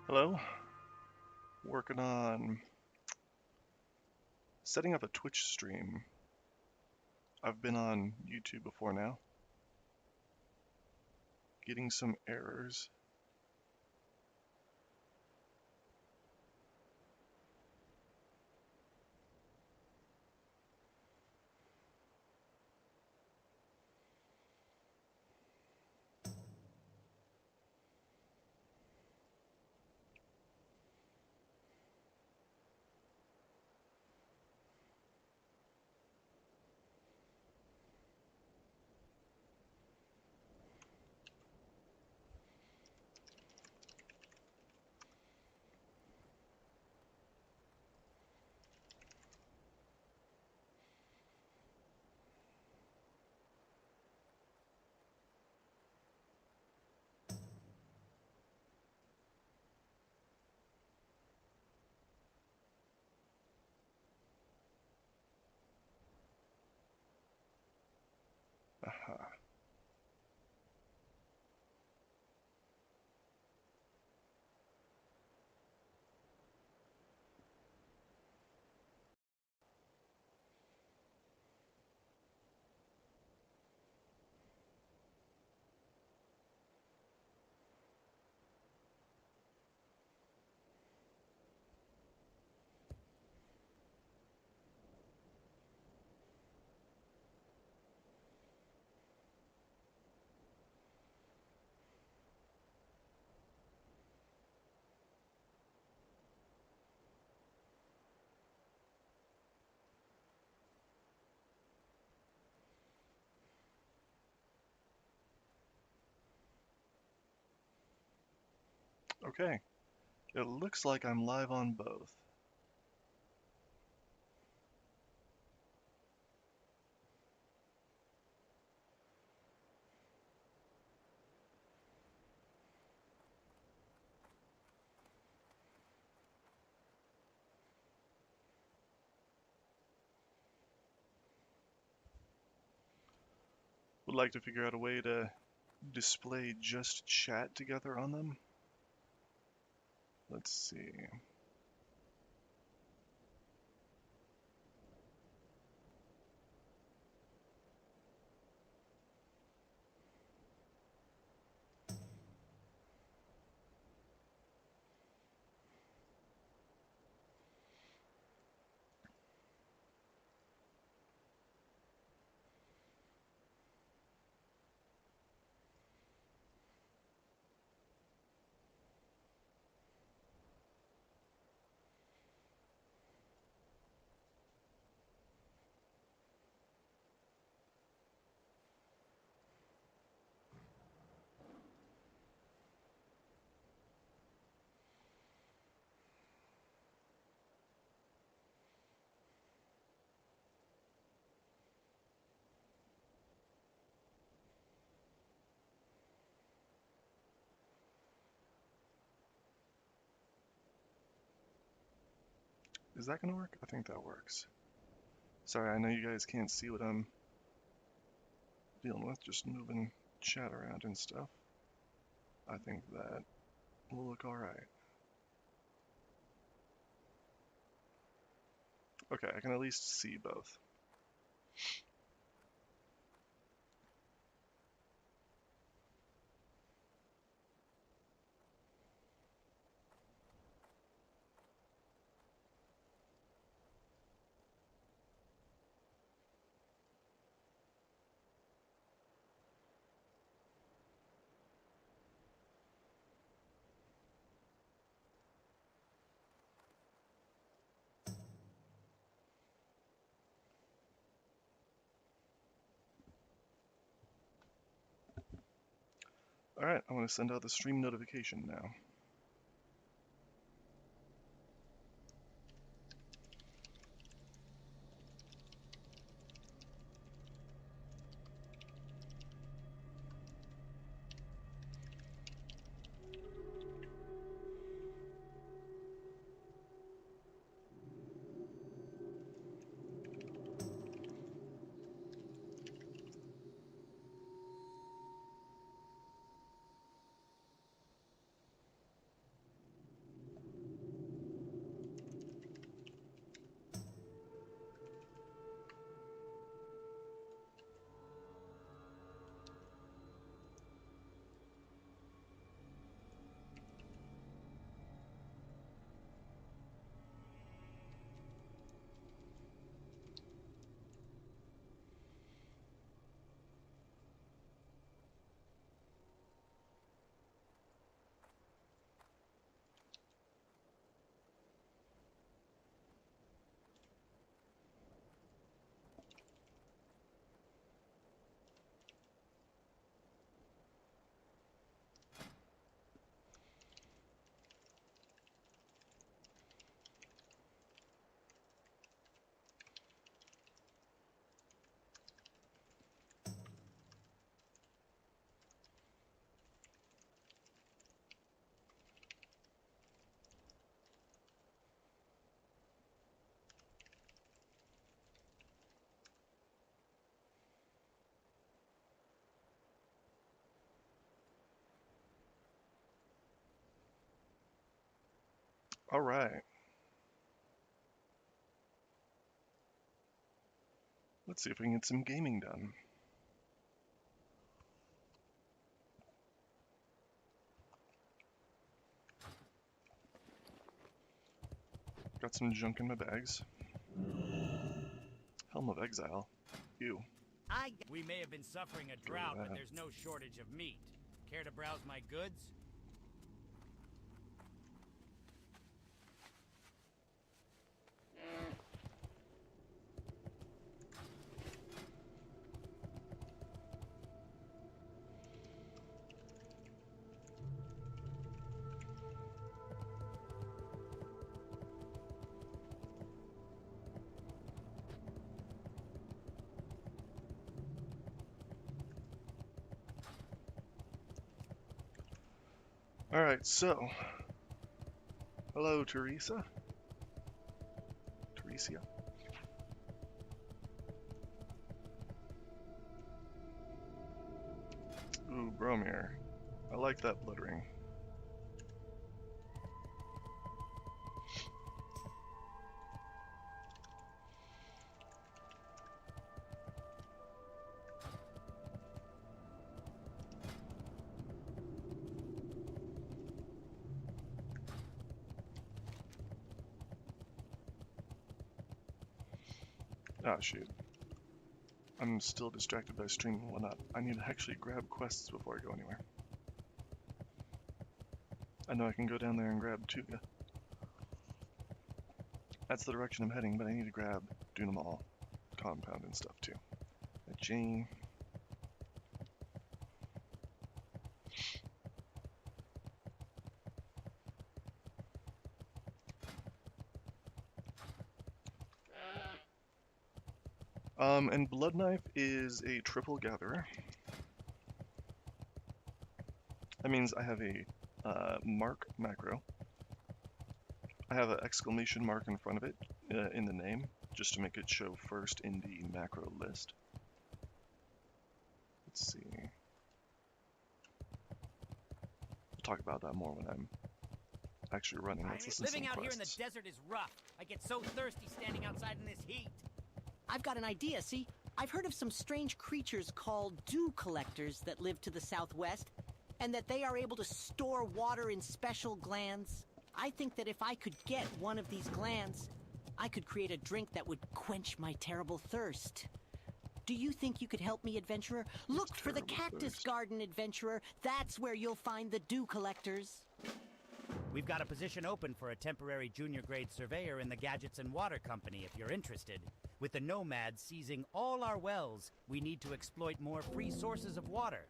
Hello, working on setting up a Twitch stream. I've been on YouTube before now, getting some errors. Aha. Okay, it looks like I'm live on both. Would like to figure out a way to display just chat together on them. Let's see. Is that gonna work? I think that works. Sorry, I know you guys can't see what I'm dealing with, just moving chat around and stuff. I think that will look alright. Okay, I can at least see both. Alright, I'm going to send out the stream notification now. Alright. Let's see if we can get some gaming done. Got some junk in my bags. Helm of Exile. Ew. We may have been suffering a drought, but there's no shortage of meat. Care to browse my goods? Alright, so. Hello, Teresa. Teresia. Ooh, Bromir. I like that blood ring. Ah, shoot. I'm still distracted by streaming and whatnot. I need to actually grab quests before I go anywhere. I know I can go down there and grab Tuga. That's the direction I'm heading, but I need to grab Dunamal compound and stuff too. Jane. And Bloodknife is a triple gatherer. That means I have a mark macro. I have an exclamation mark in front of it in the name, just to make it show first in the macro list. Let's see. We'll talk about that more when I'm actually running. Let's listen to some Living out quests. here in the desert is rough. I get so thirsty standing outside in this heat. I've got an idea, see? I've heard of some strange creatures called dew collectors that live to the southwest, and that they are able to store water in special glands. I think that if I could get one of these glands, I could create a drink that would quench my terrible thirst. Do you think you could help me, adventurer? Look for the cactus garden, adventurer. That's where you'll find the dew collectors. We've got a position open for a temporary junior grade surveyor in the Gadgets and Water Company if you're interested. With the nomads seizing all our wells, we need to exploit more free sources of water.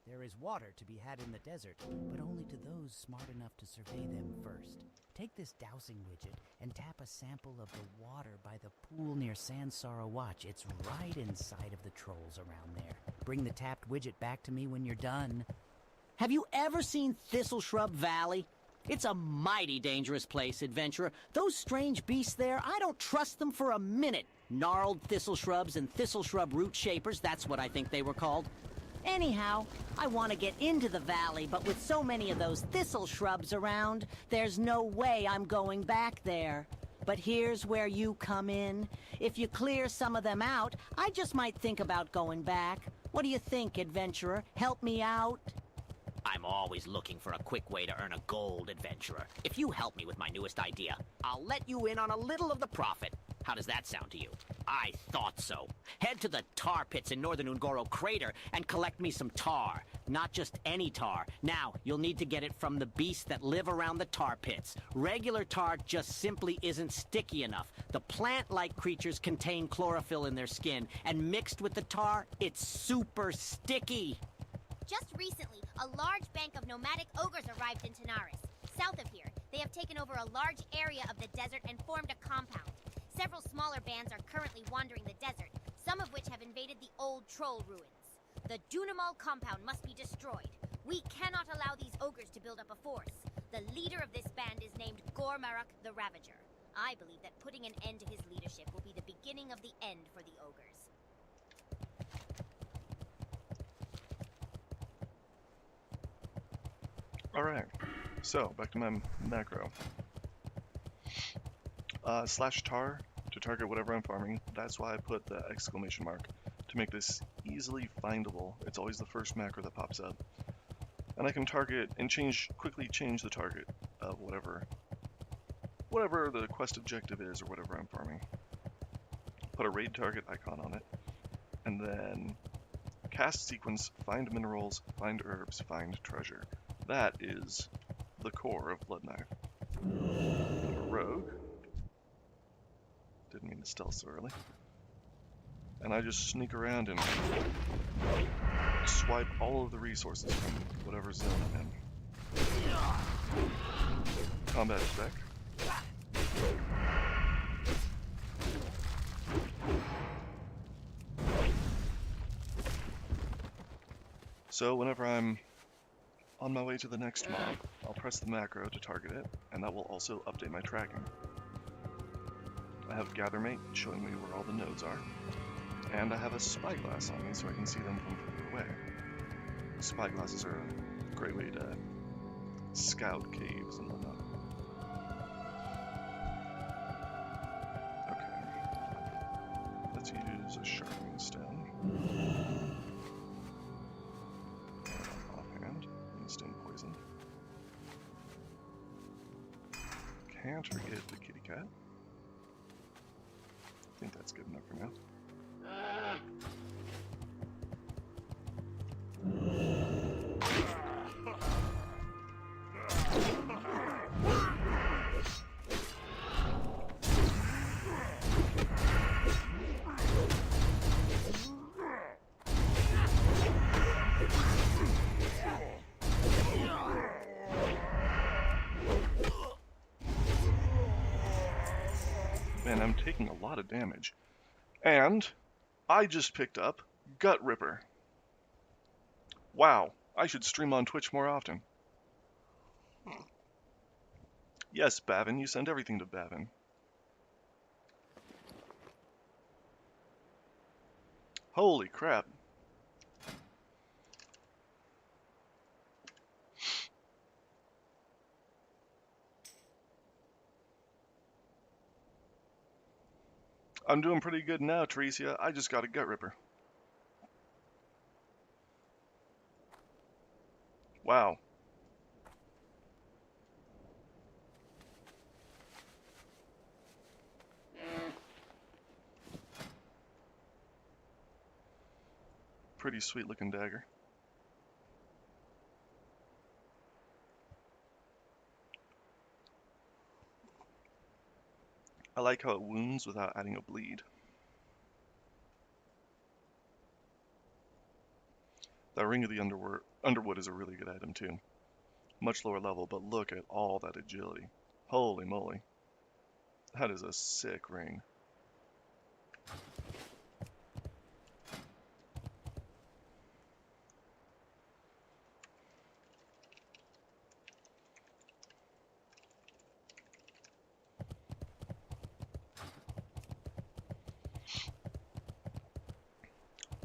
There is water to be had in the desert, but only to those smart enough to survey them first. Take this dowsing widget and tap a sample of the water by the pool near Sansara Watch. It's right inside of the trolls around there. Bring the tapped widget back to me when you're done. Have you ever seen Thistle Shrub Valley? It's a mighty dangerous place, adventurer. Those strange beasts there, I don't trust them for a minute. Gnarled thistle shrubs and thistle shrub root shapers, that's what I think they were called. Anyhow, I want to get into the valley, but with so many of those thistle shrubs around, there's no way I'm going back there. But here's where you come in. If you clear some of them out, I just might think about going back. What do you think, adventurer? Help me out? I'm always looking for a quick way to earn a gold, adventurer. If you help me with my newest idea, I'll let you in on a little of the profit. How does that sound to you? I thought so. Head to the tar pits in northern Ungoro Crater and collect me some tar. Not just any tar. Now, you'll need to get it from the beasts that live around the tar pits. Regular tar just simply isn't sticky enough. The plant-like creatures contain chlorophyll in their skin, and mixed with the tar, it's super sticky. Just recently, a large bank of nomadic ogres arrived in Tanaris. South of here, they have taken over a large area of the desert and formed a compound. Several smaller bands are currently wandering the desert, some of which have invaded the old troll ruins. The Dunamal compound must be destroyed. We cannot allow these ogres to build up a force. The leader of this band is named Gormaruk the Ravager. I believe that putting an end to his leadership will be the beginning of the end for the ogres. Alright, so back to my macro. slash tar to target whatever I'm farming. That's why I put the exclamation mark to make this easily findable. It's always the first macro that pops up. And I can target and quickly change the target of whatever the quest objective is or whatever I'm farming. Put a raid target icon on it, and then cast sequence, find minerals, find herbs, find treasure. That is the core of Bloodknife. I'm a rogue. Didn't mean to stealth so early. And I just sneak around and swipe all of the resources from whatever zone I'm in. Combat spec. So whenever I'm on my way to the next mob, I'll press the macro to target it, and that will also update my tracking. I have Gathermate showing me where all the nodes are, and I have a spyglass on me so I can see them from further away. Spyglasses are a great way to scout caves and whatnot. Okay, let's use a sharpening stone. Offhand, instant poison. Can't forget the kitty cat. I think that's good enough for now. Man, I'm taking a lot of damage. And I just picked up Gut Ripper. Wow, I should stream on Twitch more often. Yes, Bavin, you send everything to Bavin. Holy crap. I'm doing pretty good now, Teresia. I just got a Gut Ripper. Wow. Pretty sweet looking dagger. I like how it wounds without adding a bleed. That Ring of the Underwood is a really good item too. Much lower level, but look at all that agility. Holy moly. That is a sick ring.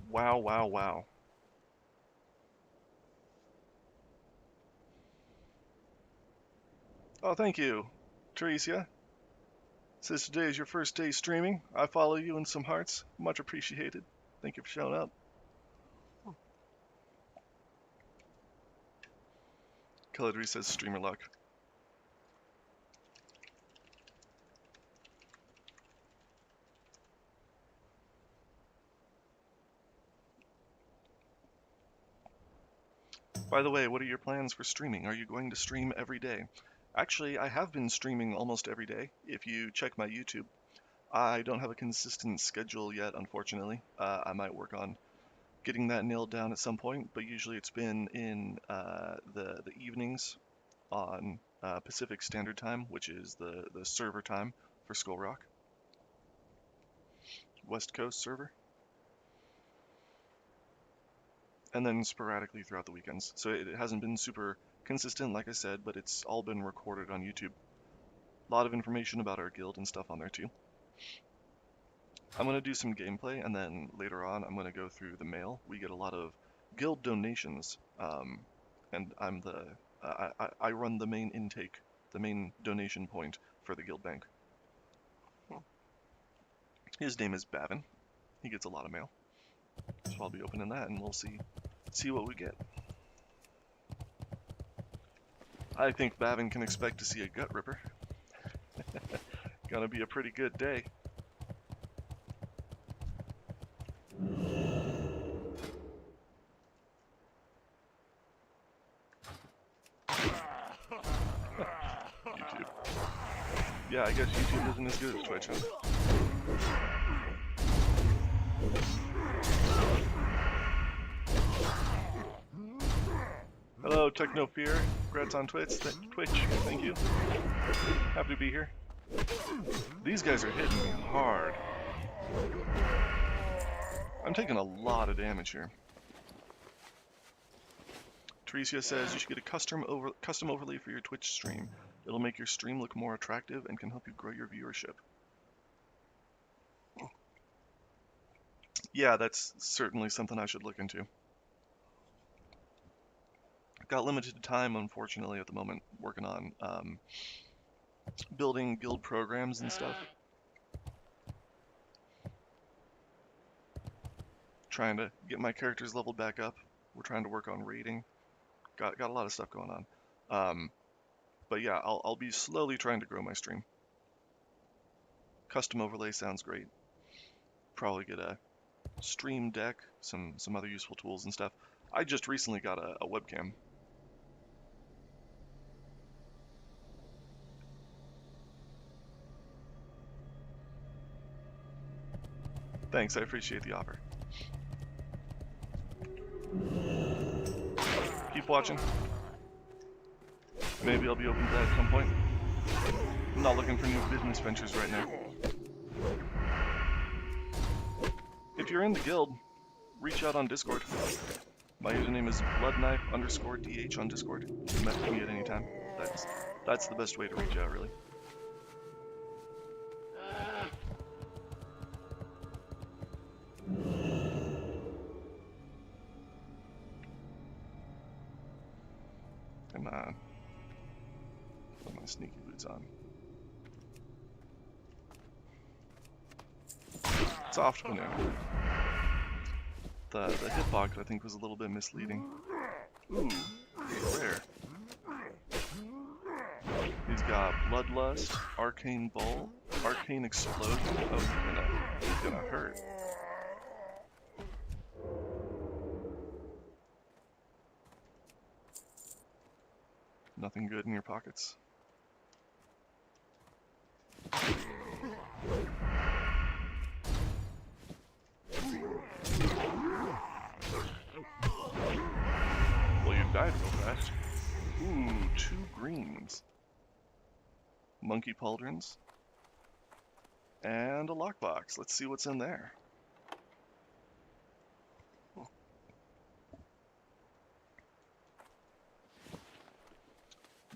Wow, wow, wow. Oh, thank you, Teresia. Says today is your first day streaming. I follow you in some hearts. Much appreciated. Thank you for showing up. Caladri says streamer luck. By the way, what are your plans for streaming? Are you going to stream every day? Actually, I have been streaming almost every day. If you check my YouTube, I don't have a consistent schedule yet, unfortunately. I might work on getting that nailed down at some point, but usually it's been in the evenings on Pacific Standard Time, which is the server time for Skull Rock. West Coast server. And then sporadically throughout the weekends. So it hasn't been super consistent, like I said, but it's all been recorded on YouTube. A lot of information about our guild and stuff on there too. I'm going to do some gameplay, and then later on I'm going to go through the mail. We get a lot of guild donations, and I'm I run the main intake, the main donation point for the guild bank. His name is Bavin. He gets a lot of mail. So I'll be opening that and we'll see what we get. I think Bavin can expect to see a gut ripper. Gonna be a pretty good day. YouTube. Yeah, I guess YouTube isn't as good as Twitch, huh? Hello, Technofear. Congrats on Twitch. Thank you. Happy to be here. These guys are hitting me hard. I'm taking a lot of damage here. Teresia says you should get a custom overlay for your Twitch stream. It'll make your stream look more attractive and can help you grow your viewership. Yeah, that's certainly something I should look into. Got limited time, unfortunately, at the moment, working on building guild programs and stuff. Trying to get my characters leveled back up. We're trying to work on raiding. Got a lot of stuff going on. But yeah, I'll be slowly trying to grow my stream. Custom overlay sounds great. Probably get a stream deck, some other useful tools and stuff. I just recently got a webcam. Thanks, I appreciate the offer. Keep watching. Maybe I'll be open to that at some point. I'm not looking for new business ventures right now. If you're in the guild, reach out on Discord. My username is Bloodknife_DH on Discord. You can message me at any time. That's the best way to reach out, really. Come on. Put my sneaky boots on. Soft banana. The hitbox I think was a little bit misleading. Ooh, rare. He's got Bloodlust, Arcane Bowl, Arcane Explosion. Oh, he's gonna hurt. Nothing good in your pockets. Well, you died real fast. Ooh, 2 greens. Monkey pauldrons. And a lockbox. Let's see what's in there.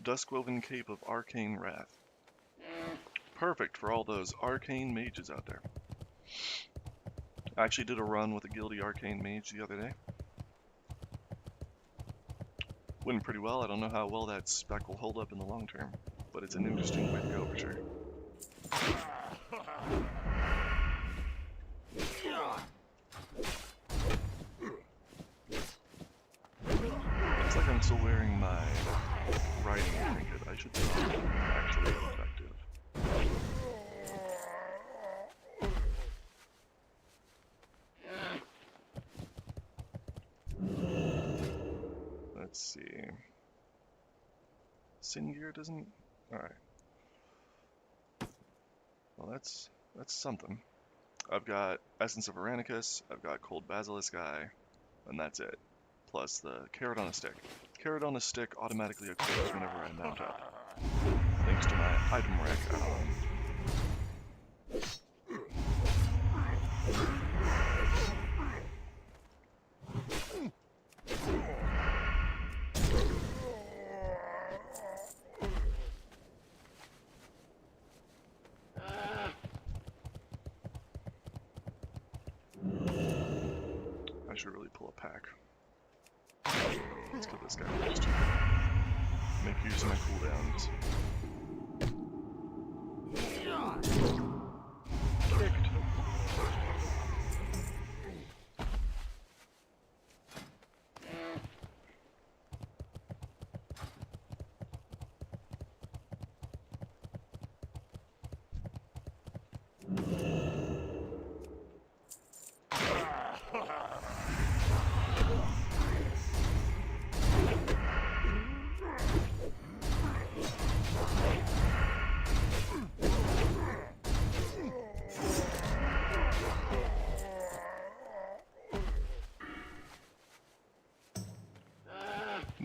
Duskwoven Cape of Arcane Wrath. Perfect for all those arcane mages out there. I actually did a run with a guilty arcane mage the other day. Went pretty well. I don't know how well that spec will hold up in the long term, but it's an interesting way to go for sure. Looks like I'm still wearing my riding trinket. I should be actually effective. Let's see. Sin gear doesn't. All right. Well, that's something. I've got Essence of Aranicus. I've got Cold Basilisk Eye, and that's it. Plus the carrot on a stick. Carrot on a stick automatically equips whenever I mount up, thanks to my item rack add-on. I should really pull a pack. Let's kill this guy first. Make use of my cooldowns. Kicked.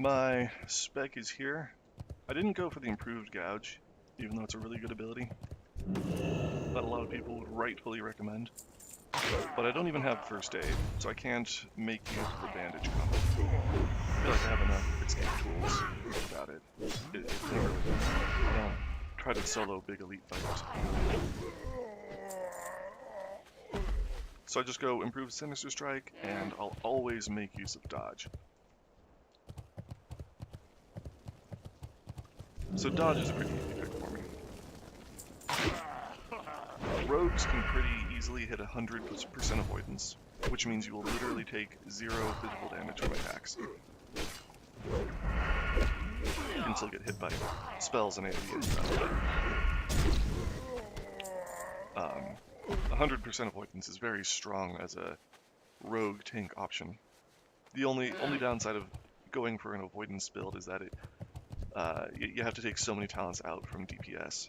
My spec is here. I didn't go for the improved gouge, even though it's a really good ability that a lot of people would rightfully recommend. But I don't even have first aid, so I can't make use of the bandage combo. I feel like I have enough escape tools without it. It's never, I don't try to solo big elite fights. So I just go improve Sinister Strike, and I'll always make use of dodge. So dodge is a pretty easy pick for me. Rogues can pretty easily hit 100% avoidance, which means you will literally take 0 physical damage from attacks. You can still get hit by spells and AoE and stuff, but 100% avoidance is very strong as a rogue tank option. The only downside of going for an avoidance build is that it you have to take so many talents out from DPS.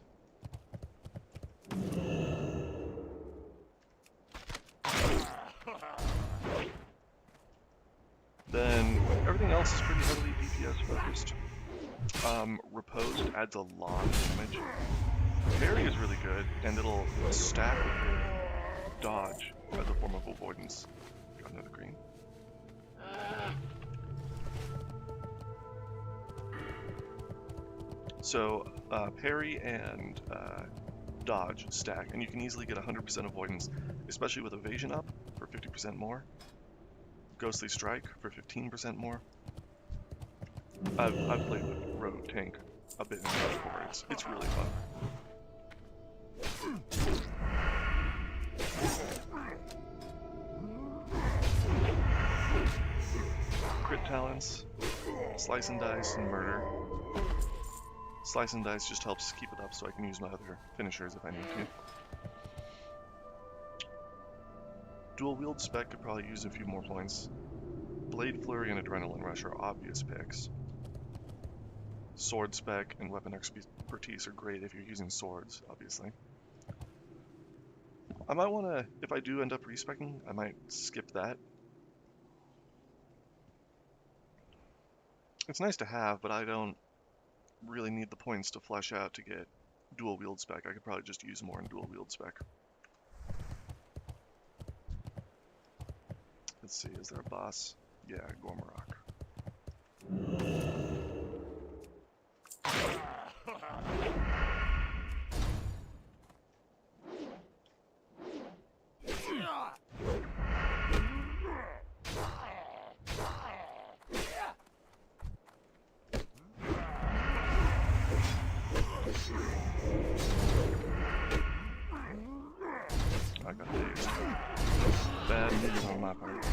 Then everything else is pretty heavily DPS focused. Riposte adds a lot of damage. Parry is really good, and it'll stack with your dodge as a form of avoidance. Got another green. So parry and dodge stack, and you can easily get 100% avoidance, especially with evasion up for 50% more. Ghostly Strike for 15% more. I've played with Rogue Tank a bit in before. It's really fun. Crit talents, Slice and Dice, and Murder. Slice and Dice just helps keep it up so I can use my other finishers if I need to. Dual Wield Spec could probably use a few more points. Blade Flurry and Adrenaline Rush are obvious picks. Sword Spec and Weapon Expertise are great if you're using swords, obviously. I might want to, if I do end up respecing, I might skip that. It's nice to have, but I don't really need the points to flesh out to get Dual Wield Spec. I could probably just use more in Dual Wield Spec. Let's see, is there a boss? Yeah, Gormarok. I got dazed. Bad news on my part.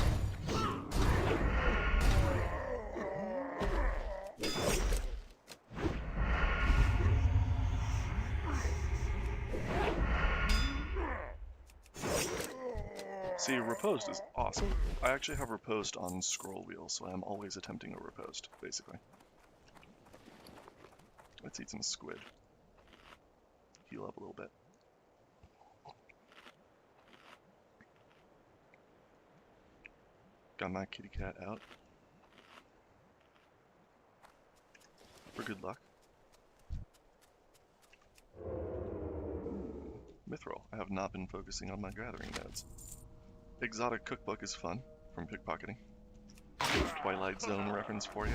See, riposte is awesome. I actually have riposte on scroll wheel, so I'm always attempting a riposte, basically. Let's eat some squid. Heal up a little bit. Got my kitty cat out. For good luck. Ooh, Mithril. I have not been focusing on my gathering nodes. Exotic Cookbook is fun, from pickpocketing. Twilight Zone reference for you.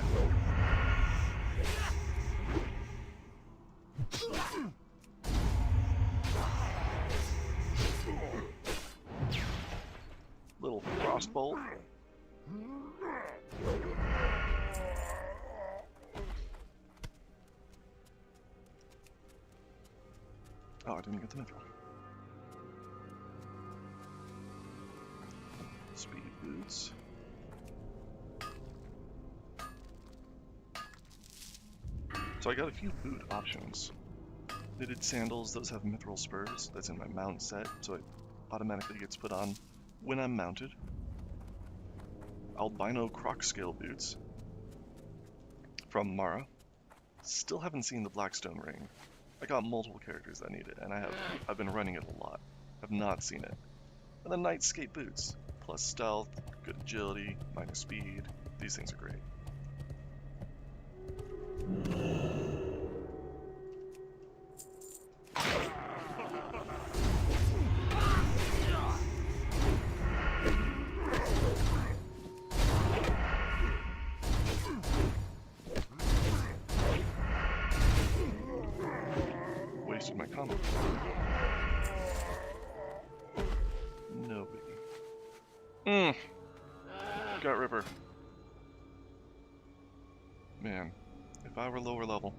Little Frostbolt. Oh, I didn't get the mithril. Speed boots. So I got a few boot options. Knitted sandals, those have mithril spurs. That's in my mount set, so it automatically gets put on when I'm mounted. Albino croc scale boots from Mara. Still haven't seen the Blackstone ring. I got multiple characters that need it, and I've been running it a lot. I've not seen it. And then Nightscape boots. Plus stealth, good agility, minus speed. These things are great. Wasted my combo. No biggie. Gut Ripper. Man, if I were lower level.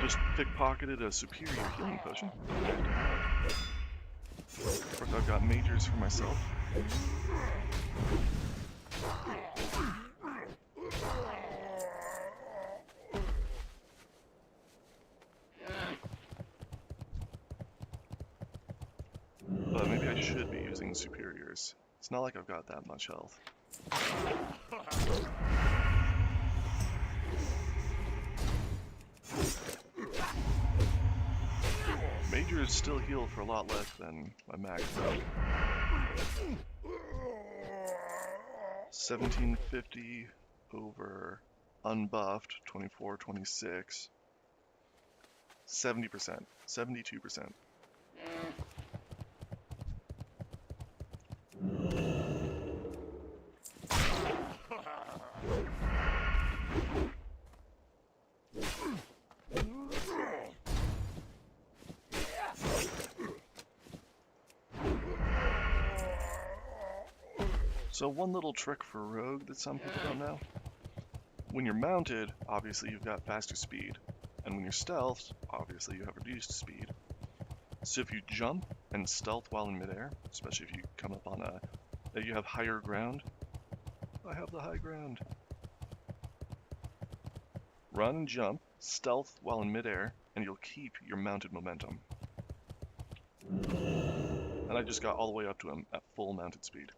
Just pickpocketed a superior healing potion. Of course, I've got majors for myself. But maybe I should be using superiors. It's not like I've got that much health. Majors still heal for a lot less than my max. 1750 over unbuffed, 24, 26. 70%, 72%. So one little trick for Rogue that some people don't know. When you're mounted, obviously you've got faster speed. And when you're stealthed, obviously you have reduced speed. So if you jump and stealth while in midair, especially if you come up on you have higher ground. I have the high ground. Run and jump, stealth while in midair, and you'll keep your mounted momentum. And I just got all the way up to him at full mounted speed.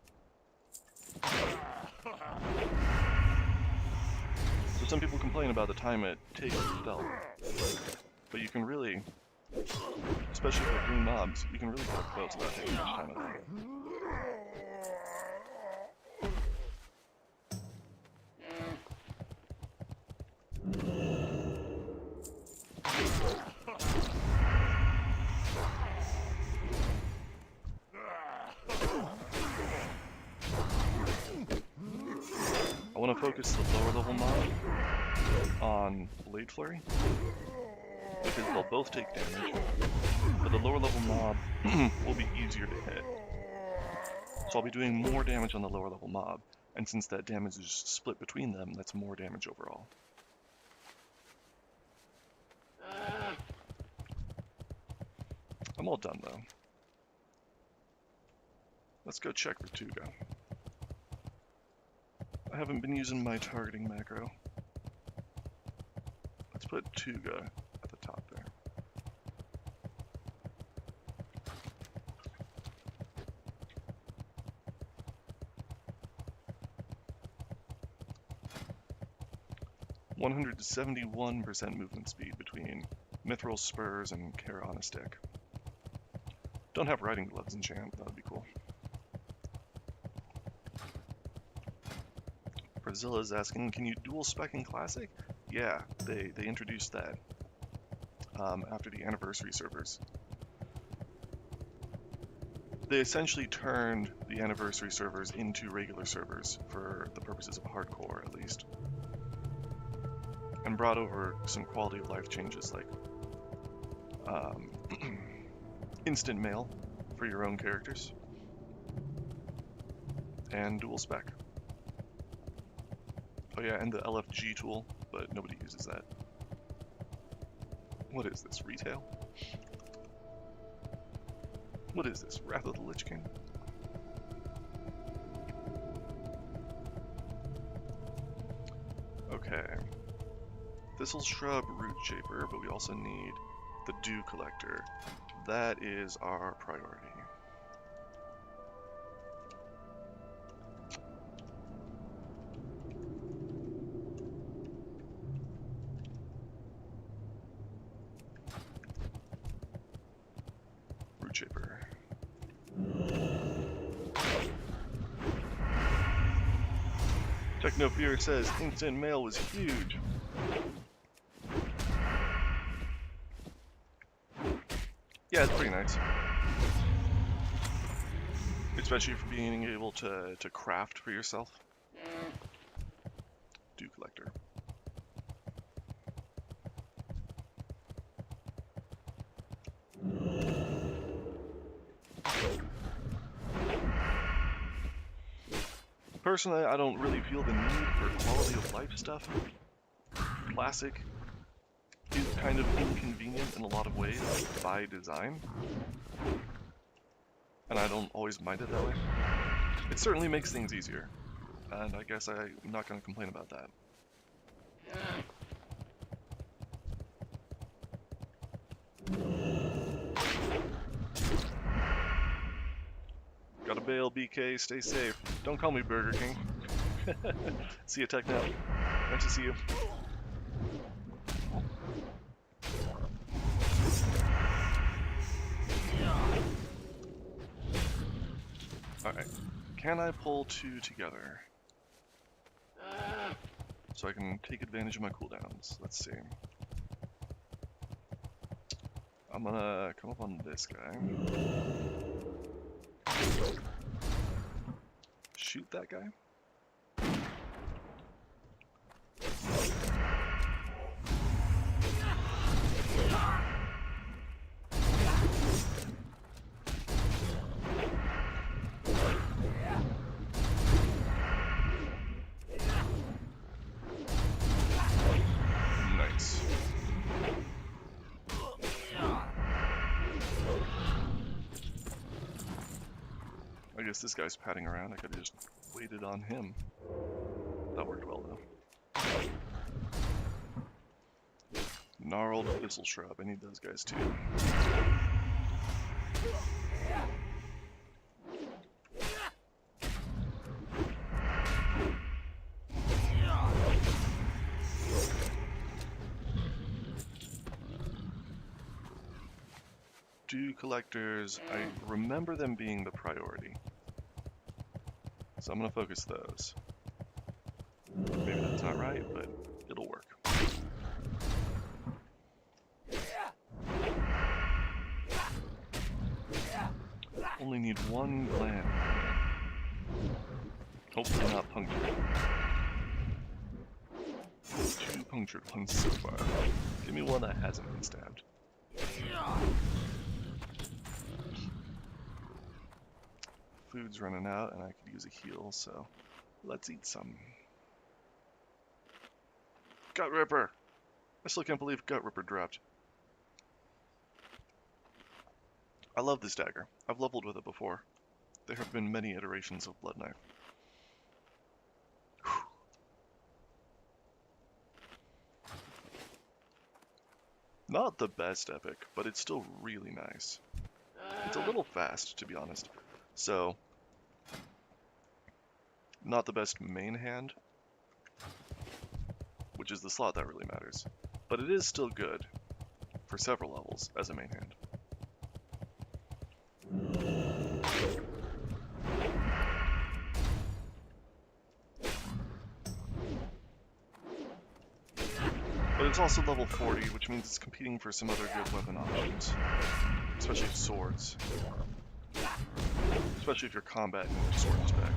So some people complain about the time it takes to stealth. But you can really, especially for green mobs, you can really get up close without taking much time at all. I want to focus the lower level mob on Blade Flurry, because they'll both take damage, but the lower level mob will be easier to hit. So I'll be doing more damage on the lower level mob, and since that damage is split between them, that's more damage overall. I'm all done though. Let's go check for Tuga. I haven't been using my targeting macro. Let's put Tuga at the top there. %71% movement speed between Mithril Spurs and Kara on a stick. Don't have riding gloves enchant, that would be cool. Brazilla's asking, can you dual spec in Classic? Yeah, they introduced that after the anniversary servers. They essentially turned the anniversary servers into regular servers for the purposes of hardcore, at least. And brought over some quality of life changes like instant mail for your own characters and dual spec. Oh yeah, and the LFG tool, but nobody uses that. What is this, retail? What is this, Wrath of the Lich King? Okay. Thistle Shrub Root Shaper, but we also need the Dew Collector. That is our priority. Technofear says instant mail was huge. Yeah, it's pretty nice. Especially for being able to craft for yourself. Do collector. Personally, I don't really feel the need for quality of life stuff. Classic is kind of inconvenient in a lot of ways by design. And I don't always mind it that way. It certainly makes things easier. And I guess I'm not going to complain about that. Gotta bail, BK. Stay safe. Don't call me Burger King. See you, Techno. Nice to see you. Alright. Can I pull two together? So I can take advantage of my cooldowns. Let's see. I'm gonna come up on this guy. Shoot that guy. Nice. I guess this guy's padding around. I could have just waited on him. That worked well, though. Gnarled thistle shrub. I need those guys, too. Dew collectors, I remember them being the priority. So I'm going to focus those. Maybe that's not right, but it'll work. Only need one gland. Hopefully not punctured. 2 punctured ones so far. Give me one that hasn't been stabbed. Food's running out and I could use a heal, so let's eat some. Gut Ripper! I still can't believe Gut Ripper dropped. I love this dagger. I've leveled with it before. There have been many iterations of Bloodknife. Not the best epic, but it's still really nice. It's a little fast, to be honest. So, not the best main hand, which is the slot that really matters. But it is still good for several levels as a main hand. But it's also level 40, which means it's competing for some other good weapon options, especially swords. Especially if you're combating with sword spec.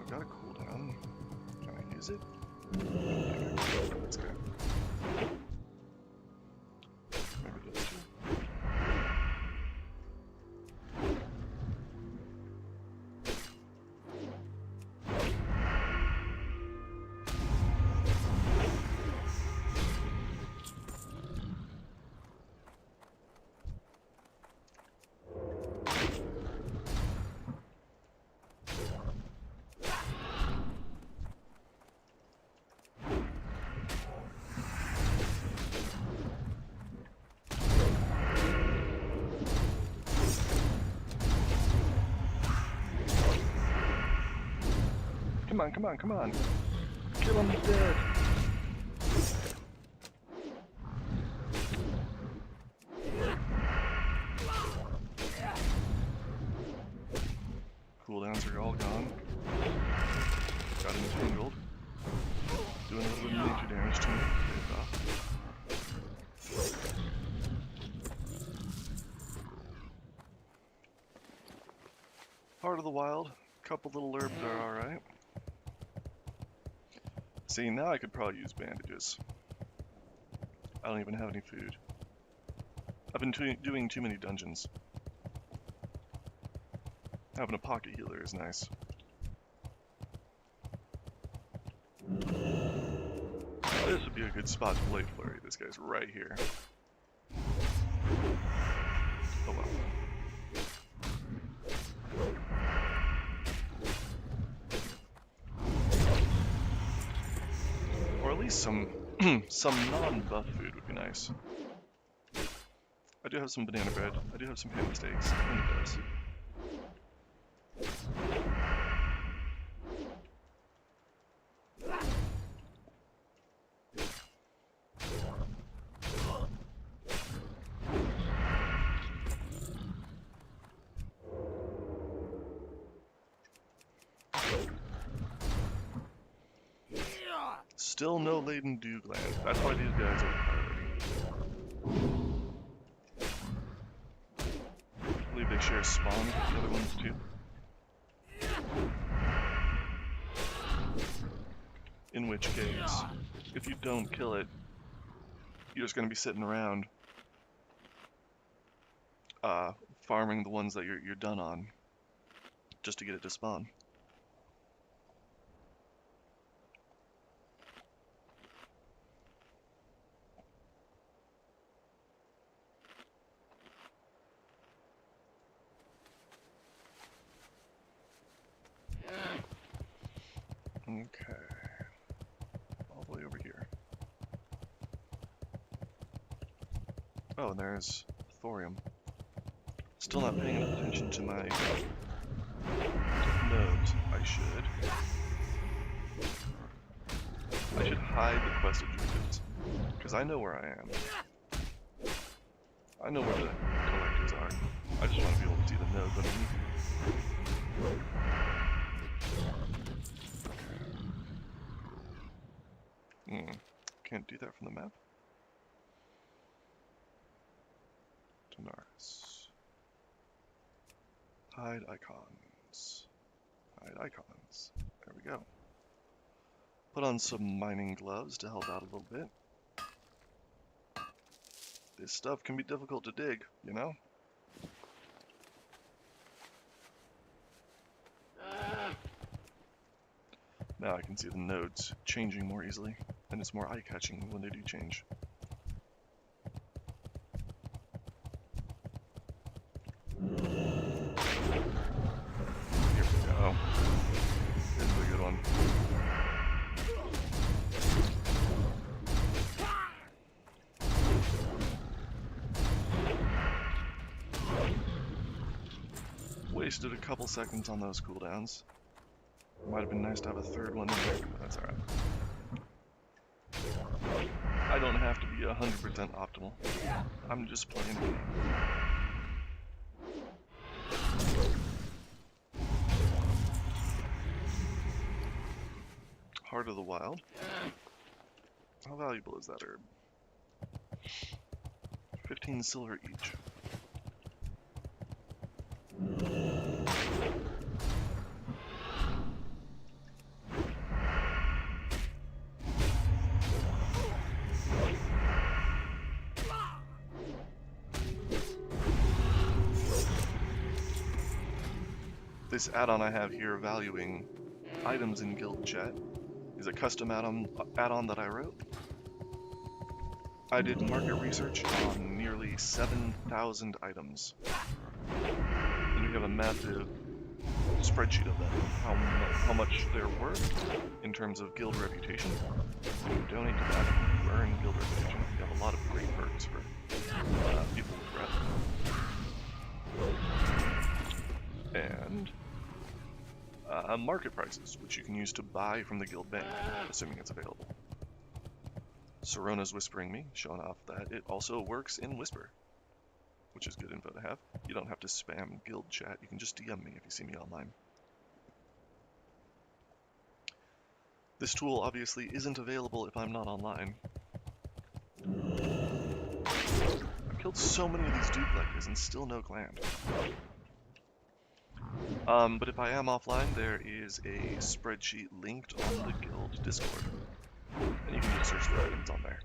Got a cooldown. Can I use it? Let's go. Maybe those two. Come on, come on, come on. Kill him, he's dead. Cooldowns are all gone. Got entangled. Doing a little bit of major damage to me. Get off. Heart of the Wild. Couple little herbs are alright. See, now I could probably use bandages. I don't even have any food. I've been doing too many dungeons. Having a pocket healer is nice. This would be a good spot to Blade Flurry. This guy's right here. Oh well. Or at least some non-buff food would be nice. I do have some banana bread. I do have some ham steaks. And it does. Still no laden dew gland. That's why these guys are priority. I believe they share spawn with the other ones too. In which case, if you don't kill it, you're just going to be sitting around farming the ones that you're done on just to get it to spawn. Okay, all the way over here. Oh, and there's thorium. Still not paying enough attention to my nodes. I should hide the quest objectives, because I know where I am. I know where the collectors are. I just want to be able to see the nodes underneath. Can't do that from the map. Tanaris. Hide icons. Hide icons. There we go. Put on some mining gloves to help out a little bit. This stuff can be difficult to dig, you know? Now I can see the nodes changing more easily, and it's more eye-catching when they do change. Here we go. This is a good one. Wasted a couple seconds on those cooldowns. Might have been nice to have a third one in there, but that's alright. I don't have to be 100% optimal. I'm just playing the game. Heart of the Wild. How valuable is that herb? 15 silver each. This add-on I have here valuing items in guild chat is a custom add-on that I wrote. I did market research on nearly 7,000 items. And we have a massive spreadsheet of them, how much they're worth in terms of guild reputation. When you donate to that, you earn guild reputation. You have a lot of great perks for people with rep. And market prices, which you can use to buy from the guild bank, assuming it's available. Sorona's whispering me, showing off that it also works in Whisper, which is good info to have. You don't have to spam guild chat, you can just DM me if you see me online. This tool obviously isn't available if I'm not online. I've killed so many of these dude collectors and still no gland. But if I am offline, there is a spreadsheet linked on the guild Discord, and you can just search for items on there.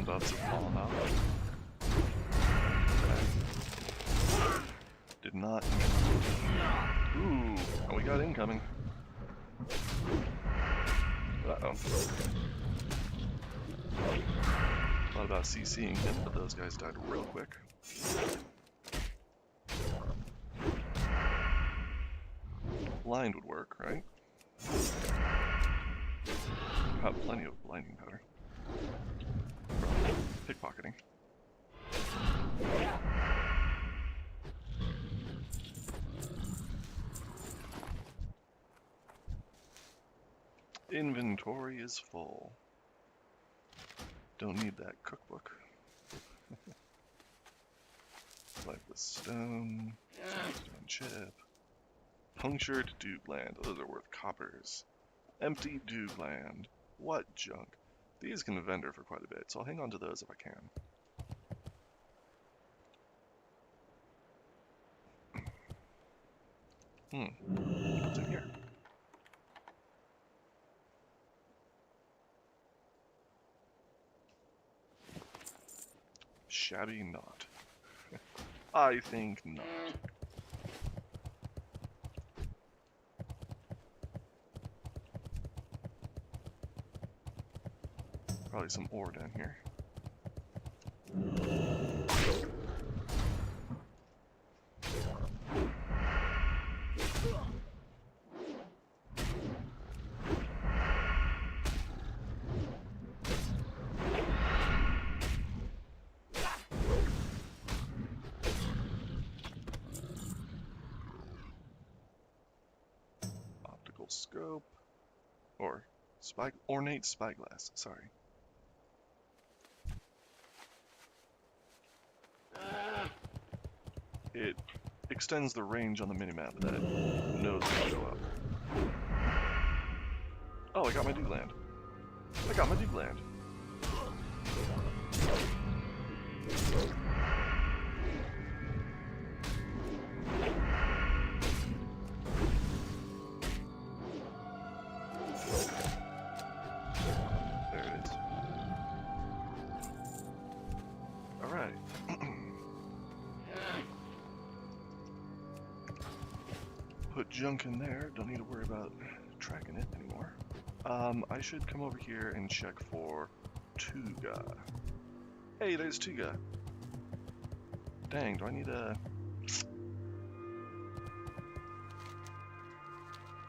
Buffs have fallen off. Okay. Did not. Ooh, oh, we got incoming. Uh-oh. Thought about CCing him, but those guys died real quick. Blind would work, right? Got plenty of blinding powder. Pickpocketing. Inventory is full. Don't need that cookbook. Lifeless stone, stone chip, punctured dew gland. Those are worth coppers. Empty dew gland. What junk? These can vendor for quite a bit, so I'll hang on to those if I can. What's in here? Shabby not. I think not. Probably some ore down here. Optical scope. Or ornate spyglass, sorry. It extends the range on the minimap that knows how to go up. Oh, I got my dew gland. I got my dew gland. There it is. Alright. Put junk in there, don't need to worry about tracking it anymore. I should come over here and check for Tuga. Hey, there's Tuga. Dang, do I need a...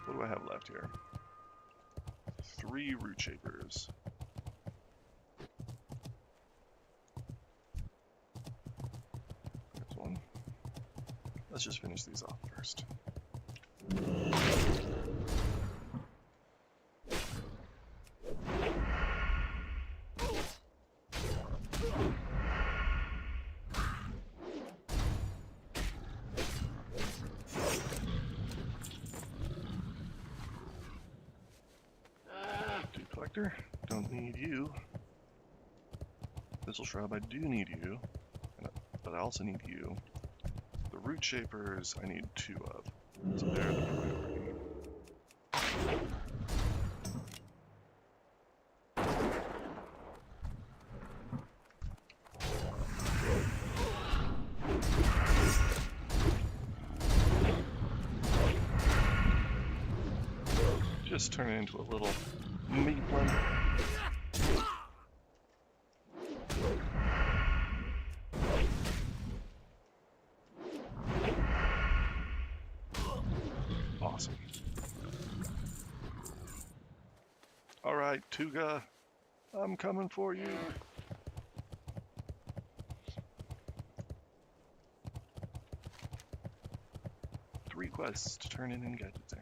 What do I have left here? 3 root shapers. There's one. Let's just finish these off first. Dude collector, don't need you. Thistle shrub, I do need you, but I also need you. The root shapers, I need 2 of. So they're the priority. just turn it into a little meat blender. Awesome. Alright, Tuga, I'm coming for you. Three quests to turn in gadgets in.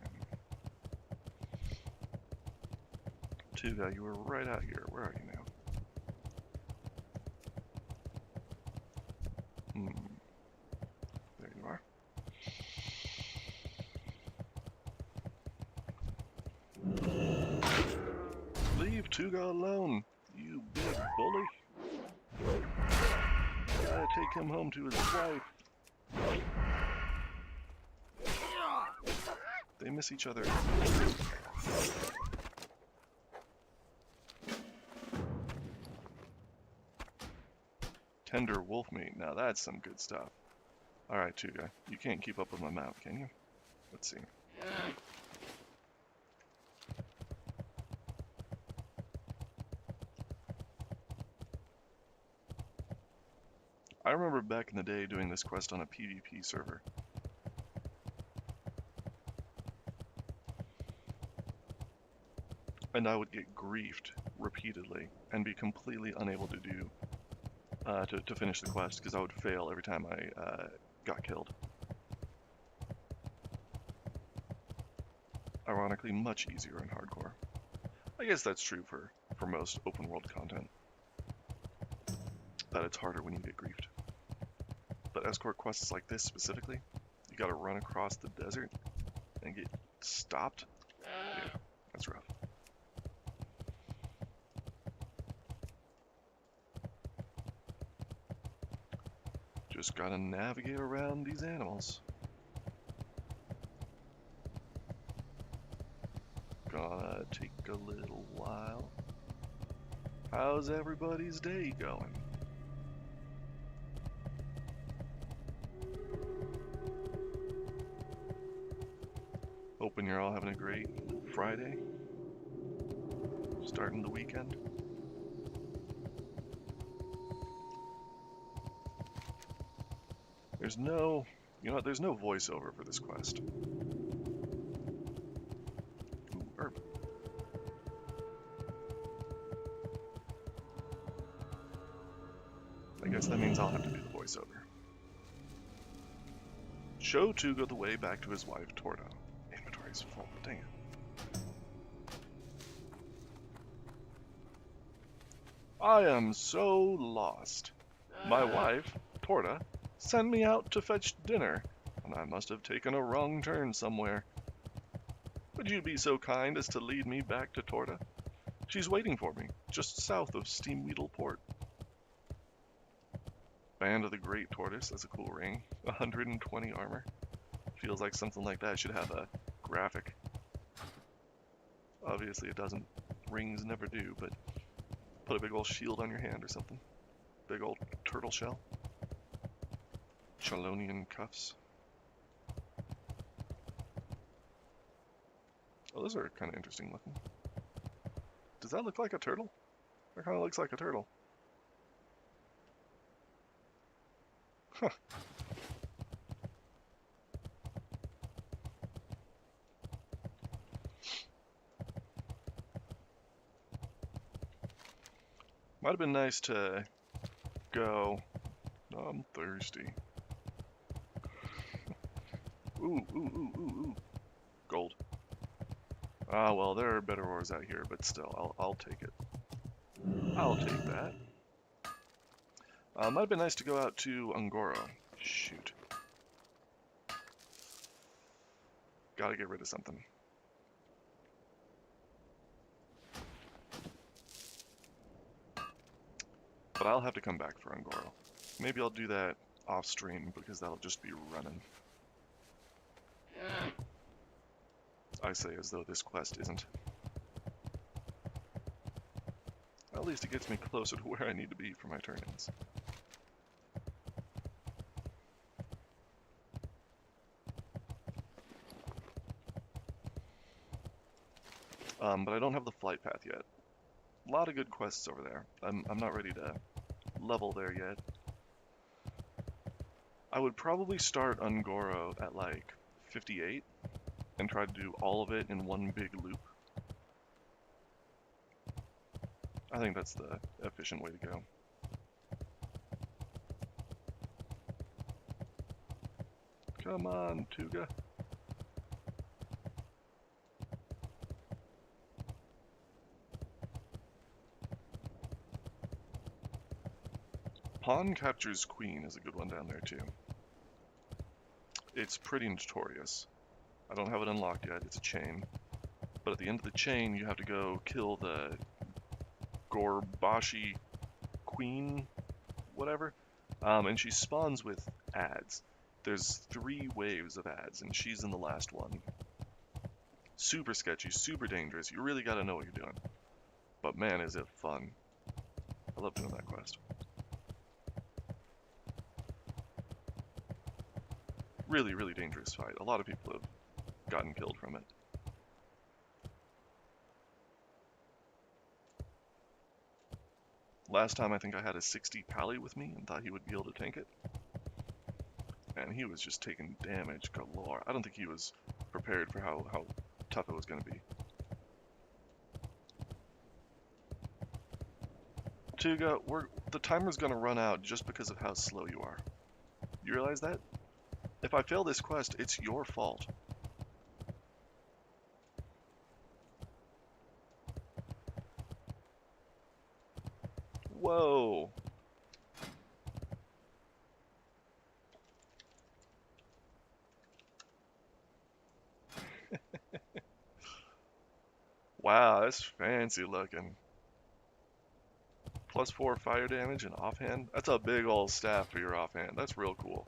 Tuga, you were right out here. Where are you now? There you are. Leave Tuga alone, you big bully. Gotta take him home to his wife. They miss each other. Tender wolf meat. Now that's some good stuff. Alright, Tuga. You can't keep up with my mount, can you? Let's see. I remember back in the day doing this quest on a PvP server. And I would get griefed repeatedly and be completely unable to do to finish the quest because I would fail every time I got killed. Ironically, much easier in hardcore. I guess that's true for most open world content. That it's harder when you get griefed. But escort quests like this specifically, you gotta run across the desert and get stopped. Yeah, that's rough. Just gotta navigate around these animals. Gonna take a little while. How's everybody's day going? Hoping you're all having a great Friday. Starting the weekend. There's no, there's no voiceover for this quest. Ooh, herb. I guess that means I'll have to do the voiceover. Show Tuga the way back to his wife, Torta. Inventory's full, dang it. I am so lost. My wife, Torta, sent me out to fetch dinner, and I must have taken a wrong turn somewhere. Would you be so kind as to lead me back to Torta? She's waiting for me, just south of Steamweedle Port. Band of the Great Tortoise, that's a cool ring. 120 armor. Feels like something like that should have a graphic. Obviously it doesn't. Rings never do, but put a big old shield on your hand or something. Big old turtle shell. Chelonian cuffs. Oh, those are kind of interesting looking. Does that look like a turtle? That kind of looks like a turtle. Huh. Might have been nice to go. I'm thirsty. Ooh, ooh, ooh, ooh, ooh. Gold. Ah, well, there are better ores out here, but still, I'll take it. I'll take that. Might have been nice to go out to Ungoro. Shoot. Gotta get rid of something. But I'll have to come back for Ungoro. Maybe I'll do that off stream because that'll just be running. I say as though this quest isn't. At least it gets me closer to where I need to be for my turn-ins. but I don't have the flight path yet. A lot of good quests over there. I'm not ready to level there yet. I would probably start Ungoro at like 58 and try to do all of it in one big loop. I think that's the efficient way to go. Come on, Tuga. Pawn captures queen is a good one down there too. It's pretty notorious. I don't have it unlocked yet, it's a chain. But at the end of the chain, you have to go kill the Gorbashi queen, whatever. And she spawns with ads. There's 3 waves of ads, and she's in the last one. Super sketchy, super dangerous. You really gotta know what you're doing. But man, is it fun. I love doing that quest. Really, really dangerous fight. A lot of people have gotten killed from it. Last time I think I had a 60 pally with me and thought he would be able to tank it. And he was just taking damage galore. I don't think he was prepared for how tough it was going to be. Tuga, the timer's going to run out just because of how slow you are. You realize that? If I fail this quest, it's your fault. Whoa. Wow, that's fancy looking. +4 fire damage and offhand. That's a big old staff for your offhand. That's real cool.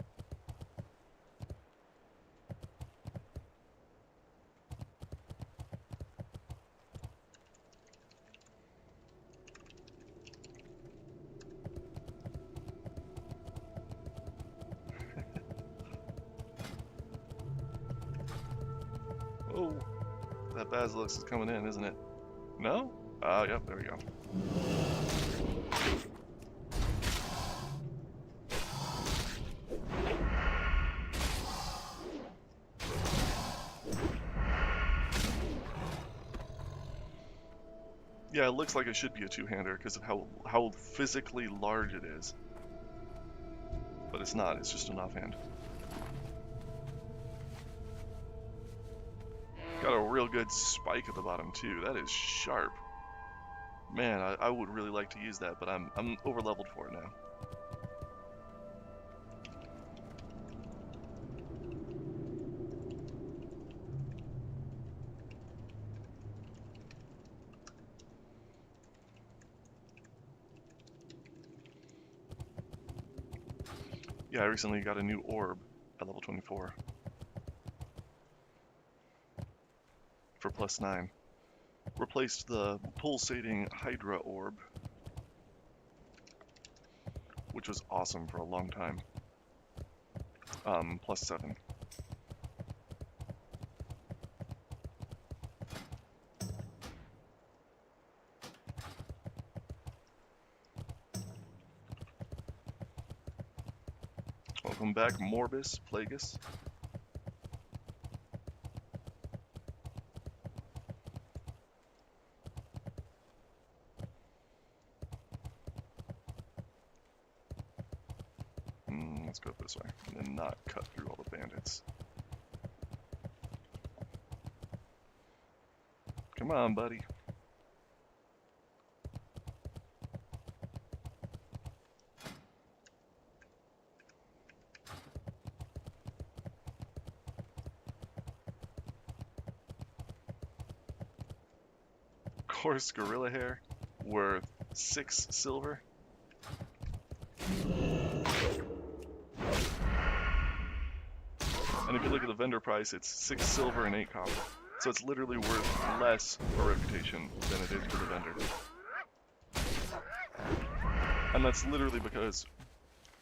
Oh, that Basilisk is coming in, isn't it? No? Yep, there we go. Yeah, it looks like it should be a two-hander because of how physically large it is. But it's not, it's just an offhand. Got a real good spike at the bottom too. That is sharp. Man, I would really like to use that, but I'm over-leveled for it now. Yeah, I recently got a new orb at level 24 for +9. Replaced the pulsating Hydra orb, which was awesome for a long time. +7. Welcome back, Morbus Plagueis. Let's go this way, and then not cut through all the bandits. Come on, buddy. Coarse gorilla hair, worth 6 silver. And if you look at the vendor price, it's 6 silver and 8 copper. So it's literally worth less for reputation than it is for the vendor. And that's literally because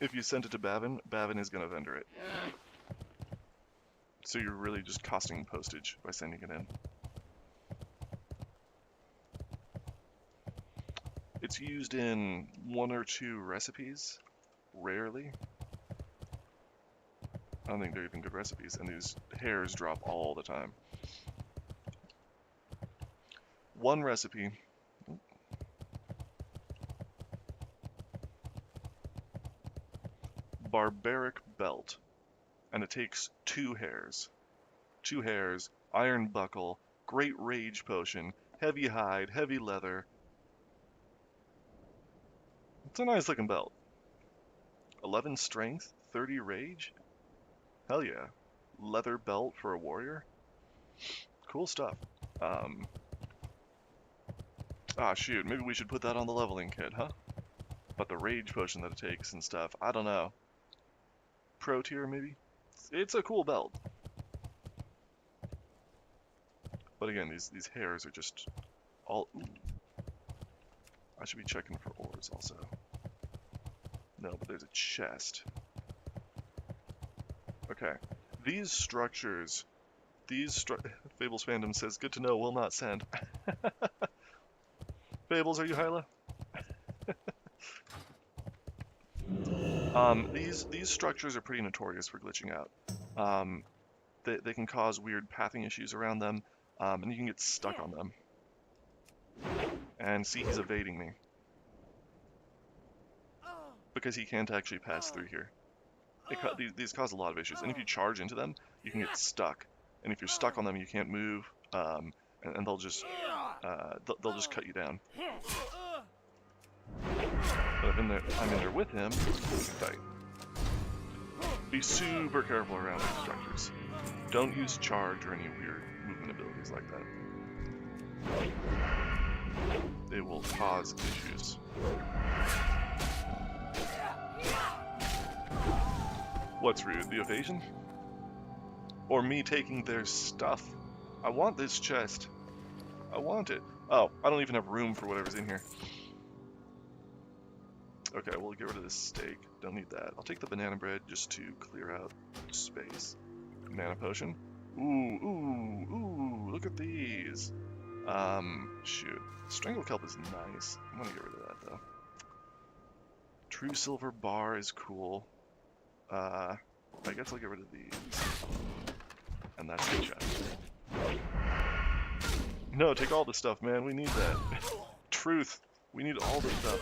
if you send it to Bavin, Bavin is going to vendor it. So you're really just costing postage by sending it in. It's used in 1 or 2 recipes, rarely. I don't think they're even good recipes, and these hairs drop all the time. One recipe. Barbaric belt, and it takes 2 hairs. 2 hairs, iron buckle, great rage potion, heavy hide, heavy leather. It's a nice looking belt. 11 strength, 30 rage. Hell yeah. Leather belt for a warrior. Cool stuff. Shoot, maybe we should put that on the leveling kit, huh? But the rage potion that it takes and stuff, I don't know. Pro tier, maybe? It's a cool belt. But again, these hairs are just all... Ooh. I should be checking for ores also. No, but there's a chest. Okay. These structures... Fables fandom says, good to know, will not send. Fables, are you Hyla? These structures are pretty notorious for glitching out. They can cause weird pathing issues around them, and you can get stuck on them. And see, he's evading me. Because he can't actually pass through here. These cause a lot of issues, and if you charge into them, you can get stuck. And if you're stuck on them, you can't move, and they'll just cut you down. But if I'm in there with him, we can fight. Be super careful around these structures. Don't use charge or any weird movement abilities like that. They will cause issues. What's rude? The evasion? Or me taking their stuff? I want this chest. I want it. Oh, I don't even have room for whatever's in here. Okay, we'll get rid of this steak. Don't need that. I'll take the banana bread just to clear out space. Mana potion. Ooh, look at these. Shoot. Strangle kelp is nice. I'm gonna get rid of that, though. True silver bar is cool. I guess I'll get rid of these. And that's the chest. No, take all the stuff, man. We need that. Truth. We need all the stuff.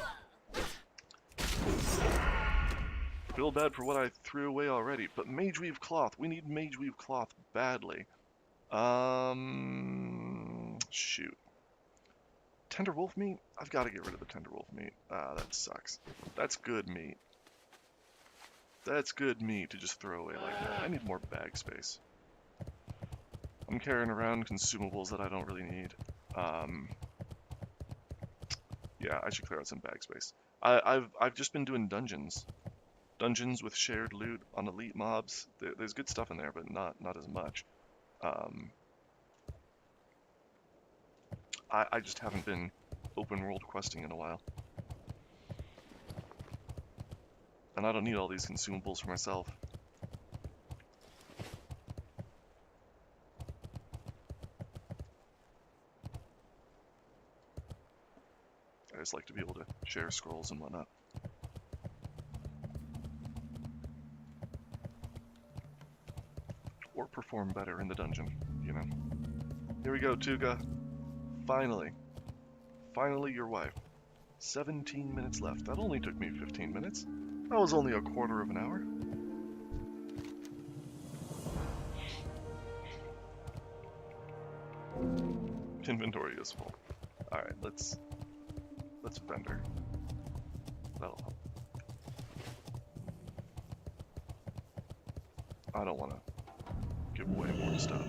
Feel bad for what I threw away already, but mage weave cloth. We need mage weave cloth badly. Shoot. Tender wolf meat? I've got to get rid of the tender wolf meat. That sucks. That's good meat. That's good meat to just throw away like that. I need more bag space. I'm carrying around consumables that I don't really need. Yeah, I should clear out some bag space. I've just been doing dungeons. Dungeons with shared loot on elite mobs. There's good stuff in there, but not as much. I just haven't been open world questing in a while. And I don't need all these consumables for myself. I just like to be able to share scrolls and whatnot. Or perform better in the dungeon, you know. Here we go, Tuga. Finally. Finally your wife. 17 minutes left. That only took me 15 minutes. That was only a quarter of an hour. Inventory is full. Alright, let's vendor. That'll help. I don't want to give away more stuff.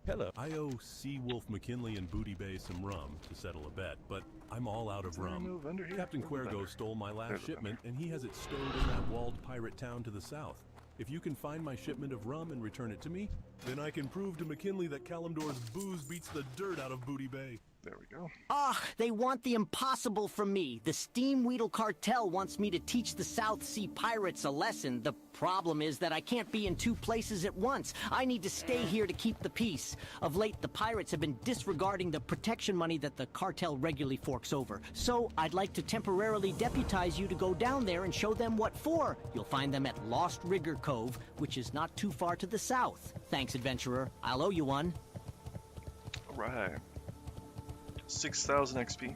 Hello. I owe Seawolf McKinley and Booty Bay some rum to settle a bet, but I'm all out of rum. No vendor here? Captain Quergo stole my last shipment, and he has it stowed in that walled pirate town to the south. If you can find my shipment of rum and return it to me, then I can prove to McKinley that Kalimdor's booze beats the dirt out of Booty Bay. There we go. Ah, they want the impossible from me. The Steamweedle cartel wants me to teach the South Sea pirates a lesson. The problem is that I can't be in two places at once. I need to stay here to keep the peace. Of late, the pirates have been disregarding the protection money that the cartel regularly forks over. So, I'd like to temporarily deputize you to go down there and show them what for. You'll find them at Lost Rigger Cove, which is not too far to the south. Thanks, adventurer. I'll owe you one. Alright. 6,000 XP.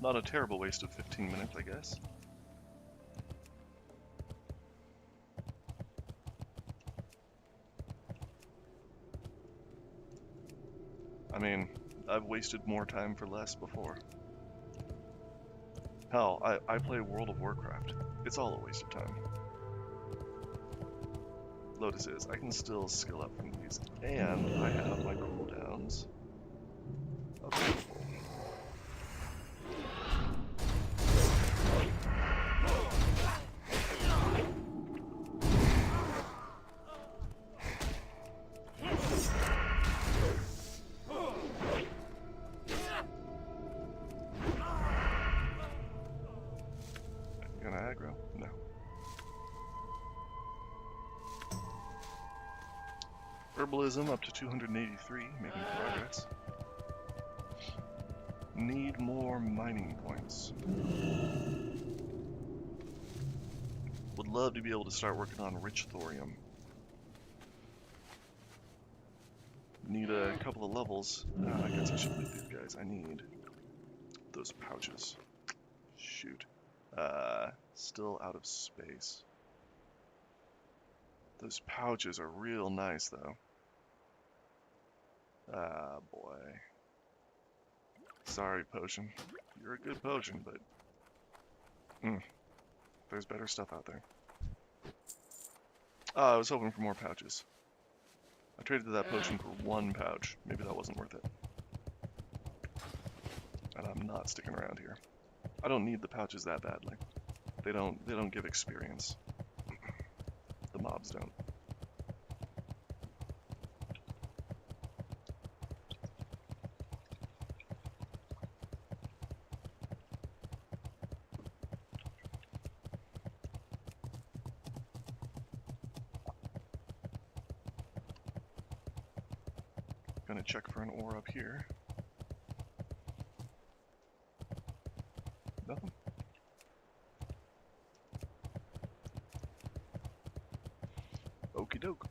Not a terrible waste of 15 minutes, I guess. I mean, I've wasted more time for less before. Hell, I play World of Warcraft. It's all a waste of time. Lotus is. I can still skill up from these, and I have my cooldowns available. Gonna aggro? No. Herbalism up to 283, making progress. Need more mining points. Would love to be able to start working on rich thorium. Need a couple of levels. I guess I should leave these guys. I need those pouches. Shoot. Still out of space. Those pouches are real nice, though. Ah, boy. Sorry, potion. You're a good potion, but... there's better stuff out there. I was hoping for more pouches. I traded that potion for one pouch. Maybe that wasn't worth it. And I'm not sticking around here. I don't need the pouches that badly. They don't give experience. The mobs don't. Gonna check for an ore up here. Nothing. Okie doke.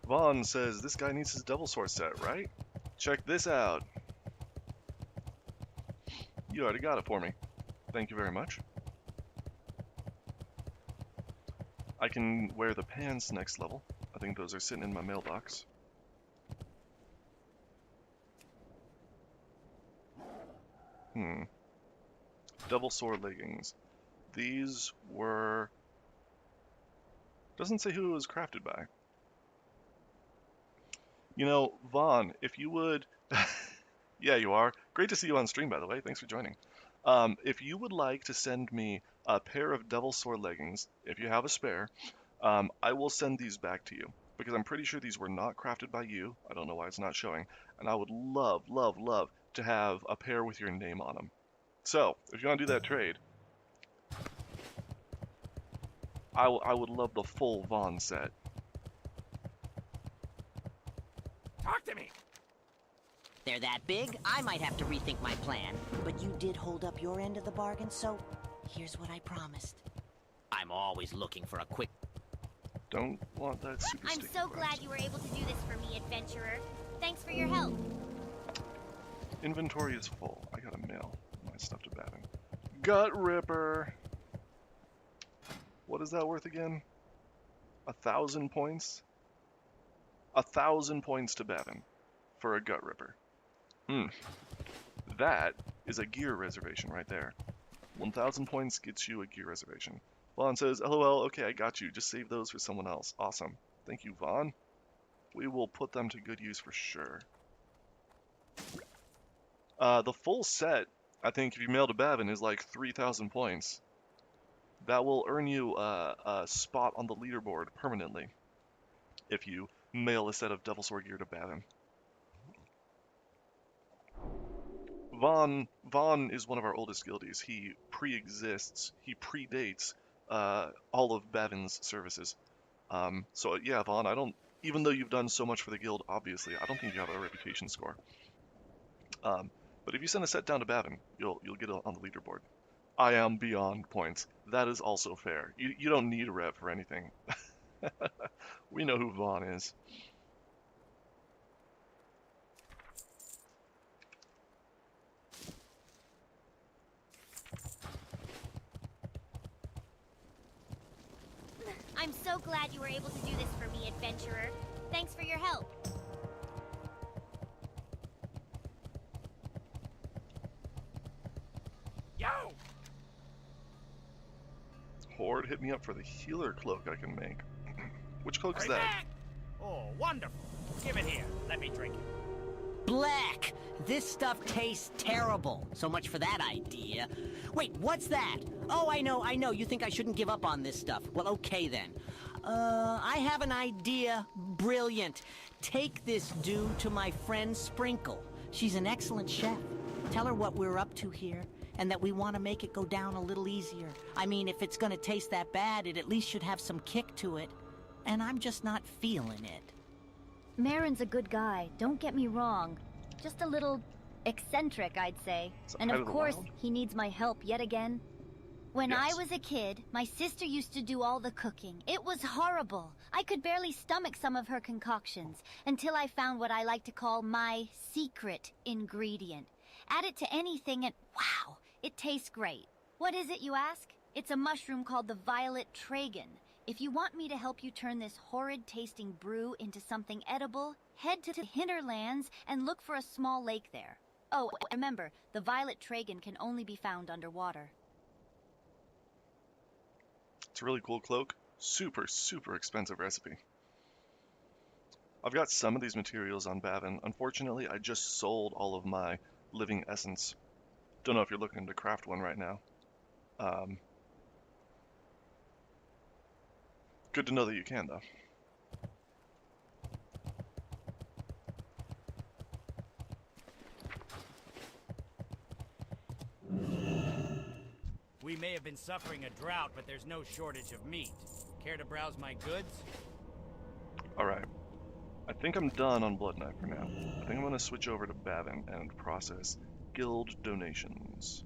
Vaughn says this guy needs his double sword set, right? Check this out. You already got it for me. Thank you very much. I can wear the pants next level. I think those are sitting in my mailbox. Double sword leggings. These were... Doesn't say who it was crafted by. You know, Vaughn, if you would... Yeah, you are. Great to see you on stream, by the way. Thanks for joining. If you would like to send me a pair of double sword leggings, if you have a spare, I will send these back to you. Because I'm pretty sure these were not crafted by you. I don't know why it's not showing. And I would love, love, love to have a pair with your name on them. So, if you want to do that trade, I would love the full Vaughn set. Talk to me! They're that big, I might have to rethink my plan. But you did hold up your end of the bargain, so here's what I promised. I'm always looking for a quick... Don't want that super I'm sticky so crust. glad you were able to do this for me, adventurer. Thanks for your help. Inventory is full. I gotta mail my stuff to Babin. Gut Ripper! What is that worth again? 1,000 points? 1,000 points to Babin for a Gut Ripper. That is a gear reservation right there. 1,000 points gets you a gear reservation. Vaughn says, LOL, okay, I got you. Just save those for someone else. Awesome. Thank you, Vaughn. We will put them to good use for sure. The full set, I think if you mail to Babin, is like 3,000 points. That will earn you a spot on the leaderboard permanently if you mail a set of Devil Sword gear to Babin. Vaughn is one of our oldest guildies. He predates all of Bavin's services. So yeah, Vaughn, even though you've done so much for the guild, obviously, I don't think you have a reputation score. But if you send a set down to Bavin, you'll get on the leaderboard. I am beyond points. That is also fair. You don't need a rep for anything. We know who Vaughn is. I'm so glad you were able to do this for me, adventurer. Thanks for your help. Yo! Horde hit me up for the healer cloak I can make. Which cloak is Hurry that? back! Oh, wonderful. Give it here. Let me drink it. Black! This stuff tastes terrible. So much for that idea. Wait, what's that? Oh, I know. You think I shouldn't give up on this stuff. Well, okay then. I have an idea. Brilliant. Take this dew to my friend Sprinkle. She's an excellent chef. Tell her what we're up to here, and that we want to make it go down a little easier. I mean, if it's gonna taste that bad, it at least should have some kick to it. And I'm just not feeling it. Marin's a good guy, don't get me wrong. Just a little eccentric, I'd say. And Height of of the course, Wild? he needs my help yet again. When Yes. I was a kid, my sister used to do all the cooking. It was horrible. I could barely stomach some of her concoctions until I found what I like to call my secret ingredient. Add it to anything and wow, it tastes great. What is it, you ask? It's a mushroom called the violet tragon. If you want me to help you turn this horrid-tasting brew into something edible, head to the hinterlands and look for a small lake there. Oh, remember, the violet tragon can only be found underwater. It's a really cool cloak. Super, super expensive recipe. I've got some of these materials on Bavin. Unfortunately, I just sold all of my living essence. Don't know if you're looking to craft one right now. Good to know that you can, though. We may have been suffering a drought, but there's no shortage of meat. Care to browse my goods? Alright. I think I'm done on Bloodknife for now. I think I'm going to switch over to Bavin and process guild donations.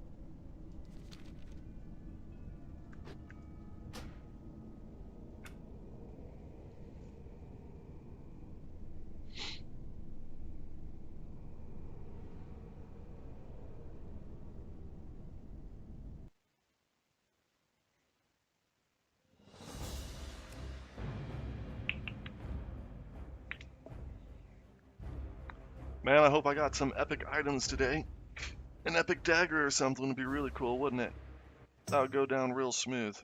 Man, I hope I got some epic items today. An epic dagger or something would be really cool, wouldn't it? That would go down real smooth.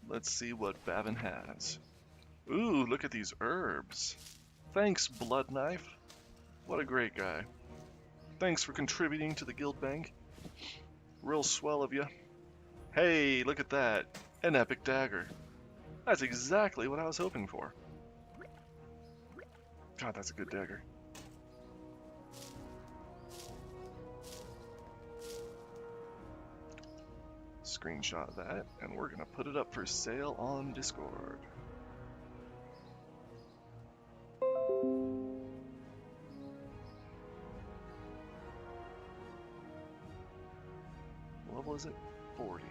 Let's see what Bavin has. Ooh, look at these herbs. Thanks, Bloodknife. What a great guy. Thanks for contributing to the guild bank. Real swell of you. Hey, look at that. An epic dagger. That's exactly what I was hoping for. God, that's a good dagger. Screenshot that, and we're gonna put it up for sale on Discord. What level is it? 40.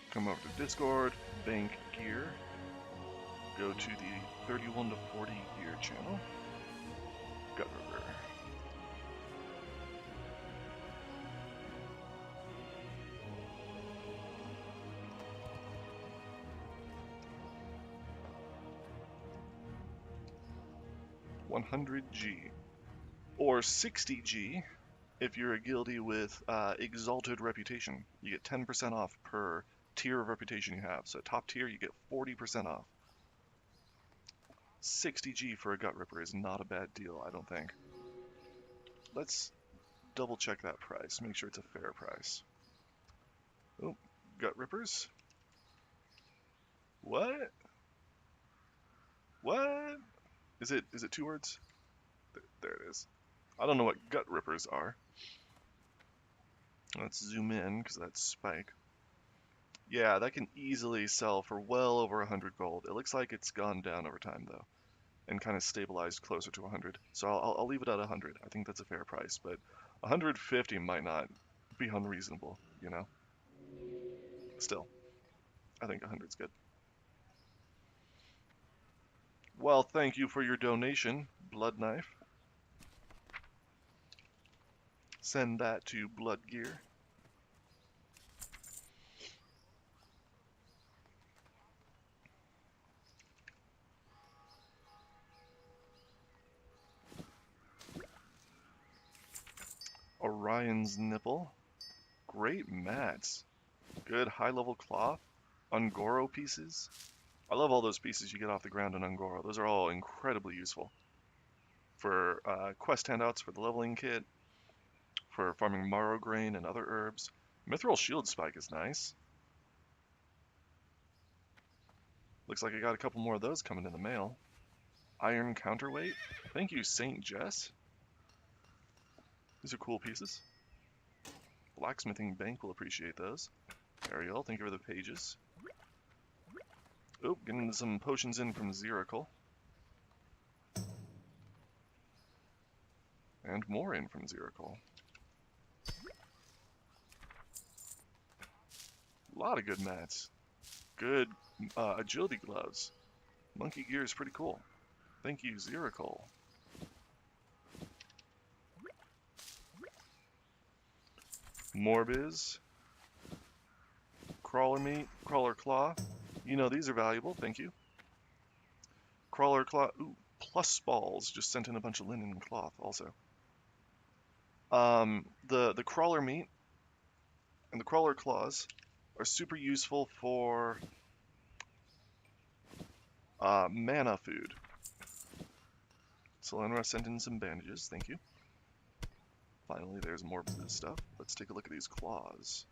Come over to Discord, bank gear, go to the 31 to 40 gear channel, Gut River. $100G or 60G if you're a guildie with exalted reputation. You get 10% off per tier of reputation you have. So top tier, you get 40% off. 60G for a Gut Ripper is not a bad deal, I don't think. Let's double check that price, make sure it's a fair price. Oh, Gut Rippers? What? What? Is it 2 words? There it is. I don't know what gut rippers are. Let's zoom in, because that's Spike. Yeah, that can easily sell for well over 100 gold. It looks like it's gone down over time, though, and kind of stabilized closer to 100. So I'll leave it at 100. I think that's a fair price, but 150 might not be unreasonable, you know? Still, I think 100's good. Well, thank you for your donation, Bloodknife. Send that to Blood Gear. Orion's Nipple. Great mats. Good high-level cloth. Ungoro pieces. I love all those pieces you get off the ground in Ungoro. Those are all incredibly useful. For quest handouts for the leveling kit. For farming marrow grain and other herbs. Mithril Shield Spike is nice. Looks like I got a couple more of those coming in the mail. Iron Counterweight. Thank you, St. Jess. These are cool pieces. Blacksmithing Bank will appreciate those. Ariel, thank you for the pages. Oh, getting some potions in from Ziracle. And more in from Ziracle. A lot of good mats. Good agility gloves. Monkey gear is pretty cool. Thank you, Ziracle. Morbiz. Crawler meat, crawler claw. You know these are valuable, thank you. Crawler claw, ooh, plus balls. Just sent in a bunch of linen and cloth also. The crawler meat and the crawler claws are super useful for mana food. Solenra sent in some bandages, thank you. Finally, there's more of this stuff. Let's take a look at these claws.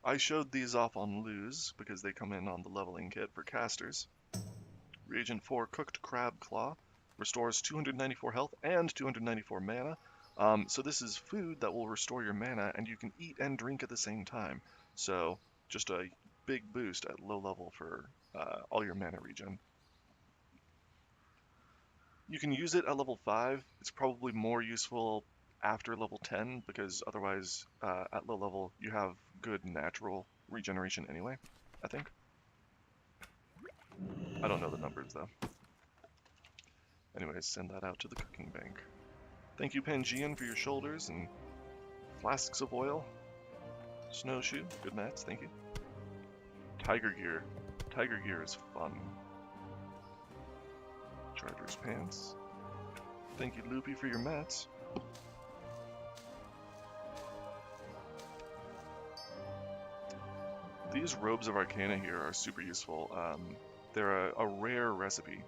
I showed these off on Lose because they come in on the leveling kit for casters. Reagent 4 Cooked Crab Claw restores 294 health and 294 mana. So this is food that will restore your mana, and you can eat and drink at the same time. So just a big boost at low level for all your mana regen. You can use it at level 5. It's probably more useful after level 10 because otherwise at low level you have good natural regeneration anyway, I think. I don't know the numbers though. Anyways, send that out to the cooking bank. Thank you, Pangean, for your shoulders and flasks of oil. Snowshoe, good mats, thank you. Tiger gear. Tiger gear is fun. Charger's pants. Thank you, Loopy, for your mats. These robes of Arcana here are super useful. They're a rare recipe,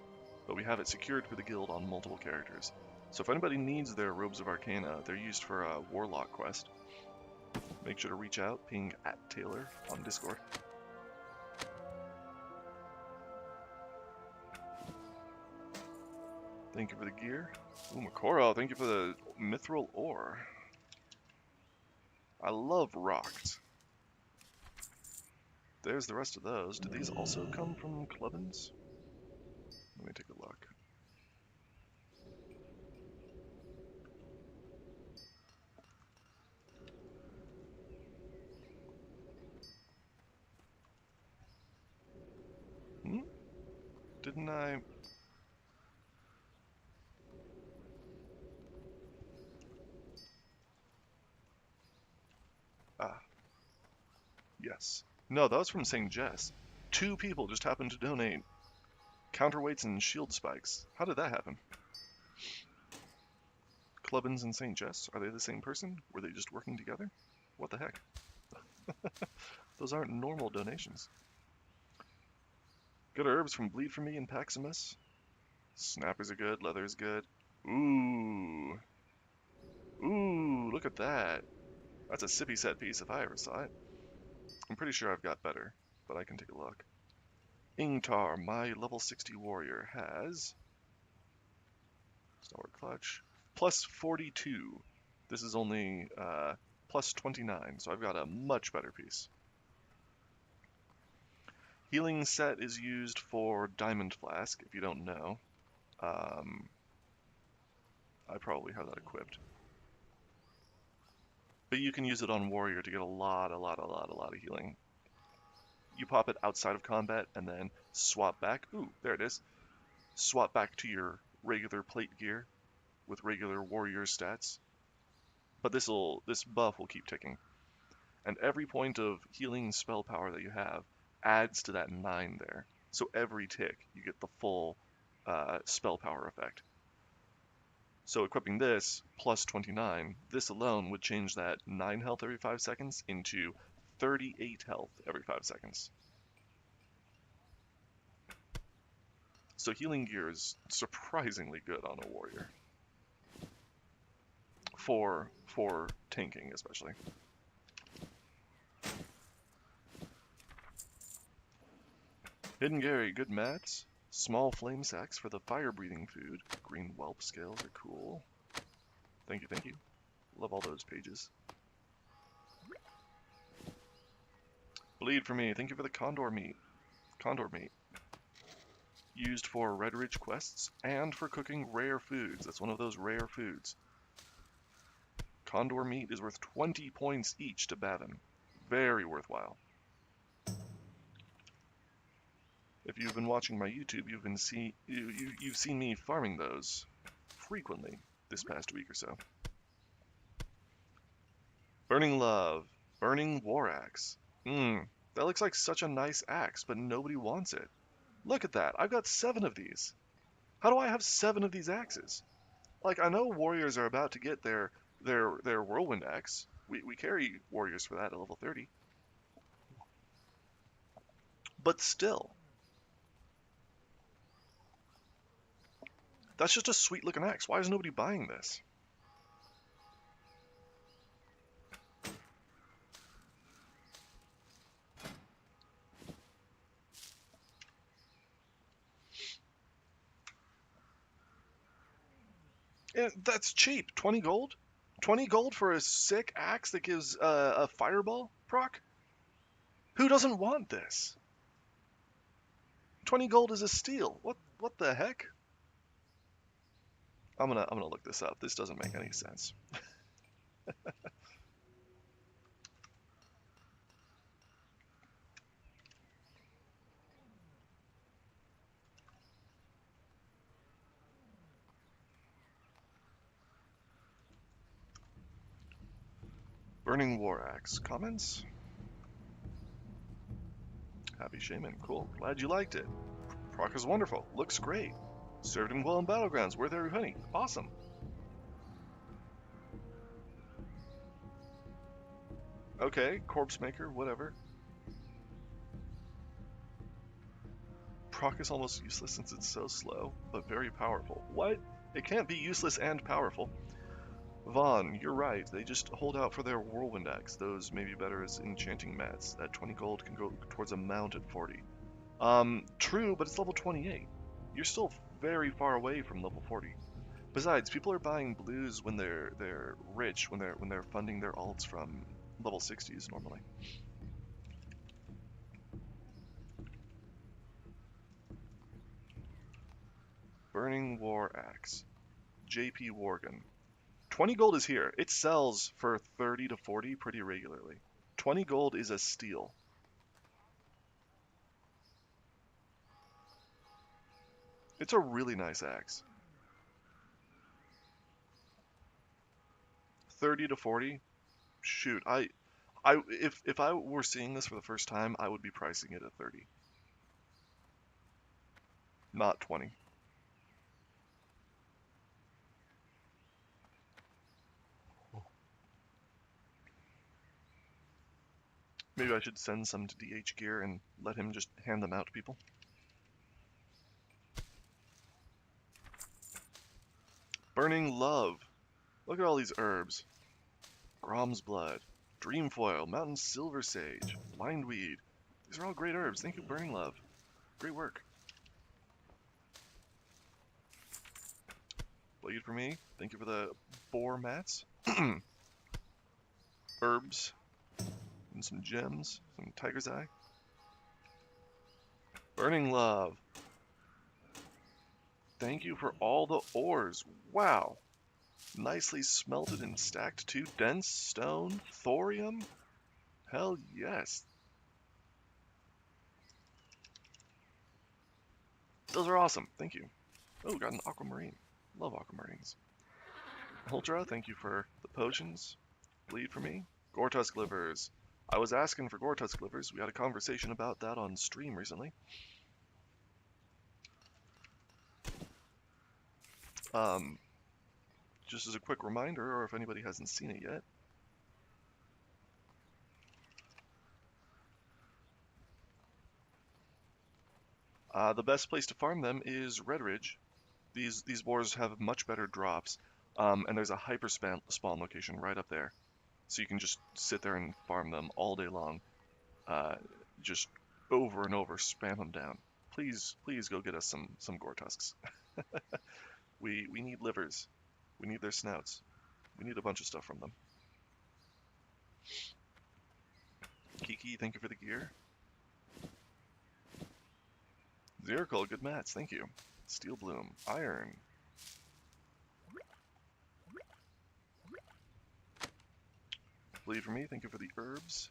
but we have it secured for the guild on multiple characters. So if anybody needs their robes of Arcana, they're used for a Warlock quest. Make sure to reach out, ping @Taylor on Discord. Thank you for the gear. Ooh, Makoro, thank you for the mithril ore. I love rocked. There's the rest of those. Did these also come from Clubbins? Let me take a look. Didn't I? Ah. Yes. No, that was from St. Jess. 2 people just happened to donate counterweights and shield spikes. How did that happen? Clubbins and St. Jess, are they the same person? Were they just working together? What the heck? Those aren't normal donations. Good herbs from Bleed For Me and Paximus. Snappers are good, leather's good. Ooh. Ooh, look at that. That's a sippy set piece if I ever saw it. I'm pretty sure I've got better, but I can take a look. Ingtar, my level 60 warrior, has Stalwart Clutch plus 42. This is only plus 29, so I've got a much better piece. Healing set is used for Diamond Flask, if you don't know. I probably have that equipped. But you can use it on Warrior to get a lot of healing. You pop it outside of combat and then swap back. Ooh, there it is. Swap back to your regular plate gear with regular Warrior stats. But this buff will keep ticking. And every point of healing spell power that you have adds to that 9 there. So every tick, you get the full spell power effect. So equipping this, plus 29, this alone would change that 9 health every 5 seconds into 38 health every 5 seconds. So healing gear is surprisingly good on a warrior. For tanking, especially. Hidden Gary, good mats. Small flame sacks for the fire-breathing food. Green whelp scales are cool. Thank you, thank you. Love all those pages. Bleed for me. Thank you for the condor meat. Condor meat. Used for Red Ridge quests and for cooking rare foods. That's one of those rare foods. Condor meat is worth 20 points each to Bavin. Very worthwhile. If you've been watching my YouTube, you've seen me farming those frequently this past week or so. Burning Love, Burning War Axe. That looks like such a nice axe, but nobody wants it. Look at that, I've got 7 of these. How do I have 7 of these axes? Like, I know warriors are about to get their whirlwind axe. We carry warriors for that at level 30. But still. That's just a sweet looking axe. Why is nobody buying this? That's cheap. 20 gold? 20 gold for a sick axe that gives a fireball proc? Who doesn't want this? 20 gold is a steal. What the heck? I'm gonna look this up. This doesn't make any sense. Burning War Axe. Comments? Happy Shaman. Cool. Glad you liked it. Proc is wonderful. Looks great. Served him well in Battlegrounds. Worth every penny. Awesome. Okay, Corpse Maker, whatever. Proc is almost useless since it's so slow, but very powerful. What? It can't be useless and powerful. Vaughn, you're right. They just hold out for their Whirlwind Axe. Those may be better as enchanting mats. That 20 gold can go towards a mount at 40. True, but it's level 28. You're still very far away from level 40. Besides, people are buying blues when they're rich, when they're funding their alts from level 60s normally. Burning War Axe. JP Worgen. 20 gold is here. It sells for 30 to 40 pretty regularly. 20 gold is a steal. It's a really nice axe. 30 to 40? Shoot, if I were seeing this for the first time, I would be pricing it at 30. Not 20. Maybe I should send some to DH Gear and let him just hand them out to people. Burning Love. Look at all these herbs. Grom's Blood, Dreamfoil, Mountain Silver Sage, Bindweed. These are all great herbs. Thank you, Burning Love. Great work. Blade for me. Thank you for the boar mats. Herbs. And some gems. Some tiger's eye. Burning love. Thank you for all the ores. Wow. Nicely smelted and stacked too. Dense stone. Thorium. Hell yes. Those are awesome. Thank you. Oh, got an aquamarine. Love aquamarines. Ultra, thank you for the potions. Bleed for me. Gore-Tusk livers. I was asking for Gore-Tusk livers. We had a conversation about that on stream recently. Just as a quick reminder, or if anybody hasn't seen it yet, the best place to farm them is Red Ridge. These boars have much better drops, and there's a hyper spawn location right up there, so you can just sit there and farm them all day long, just over and over, spam them down. Please go get us some Gore-Tusks. We need livers. We need their snouts. We need a bunch of stuff from them. Kiki, thank you for the gear. Zirkle, good mats, thank you. Steel Bloom, Iron. Bleed for me, thank you for the herbs.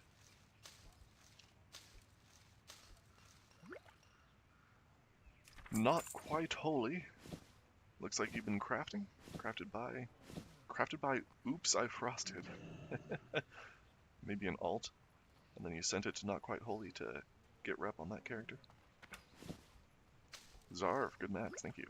Not quite holy. Looks like you've been crafting. Crafted by Oops, I Frosted. Maybe an alt. And then you sent it to Not Quite Holy to get rep on that character. Zarv, good mats, thank you.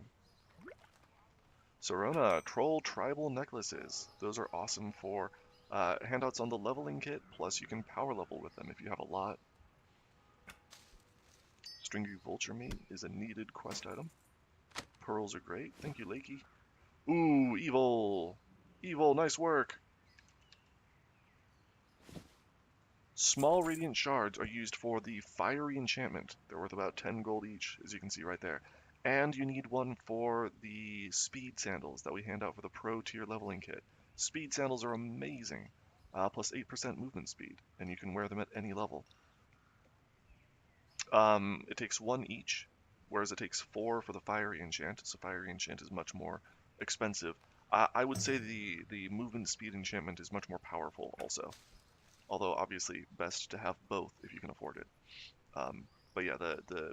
Sorona, Troll Tribal Necklaces. Those are awesome for handouts on the leveling kit, plus you can power level with them if you have a lot. Stringy Vulture Meat is a needed quest item. Pearls are great. Thank you, Lakey. Ooh, Evil! Evil, nice work! Small Radiant Shards are used for the Fiery Enchantment. They're worth about 10 gold each, as you can see right there. And you need one for the Speed Sandals that we hand out for the Pro Tier leveling kit. Speed Sandals are amazing, plus 8% movement speed, and you can wear them at any level. It takes 1 each, whereas it takes 4 for the Fiery Enchant, so Fiery Enchant is much more expensive. I would say the movement speed enchantment is much more powerful also, although obviously best to have both if you can afford it. But yeah, the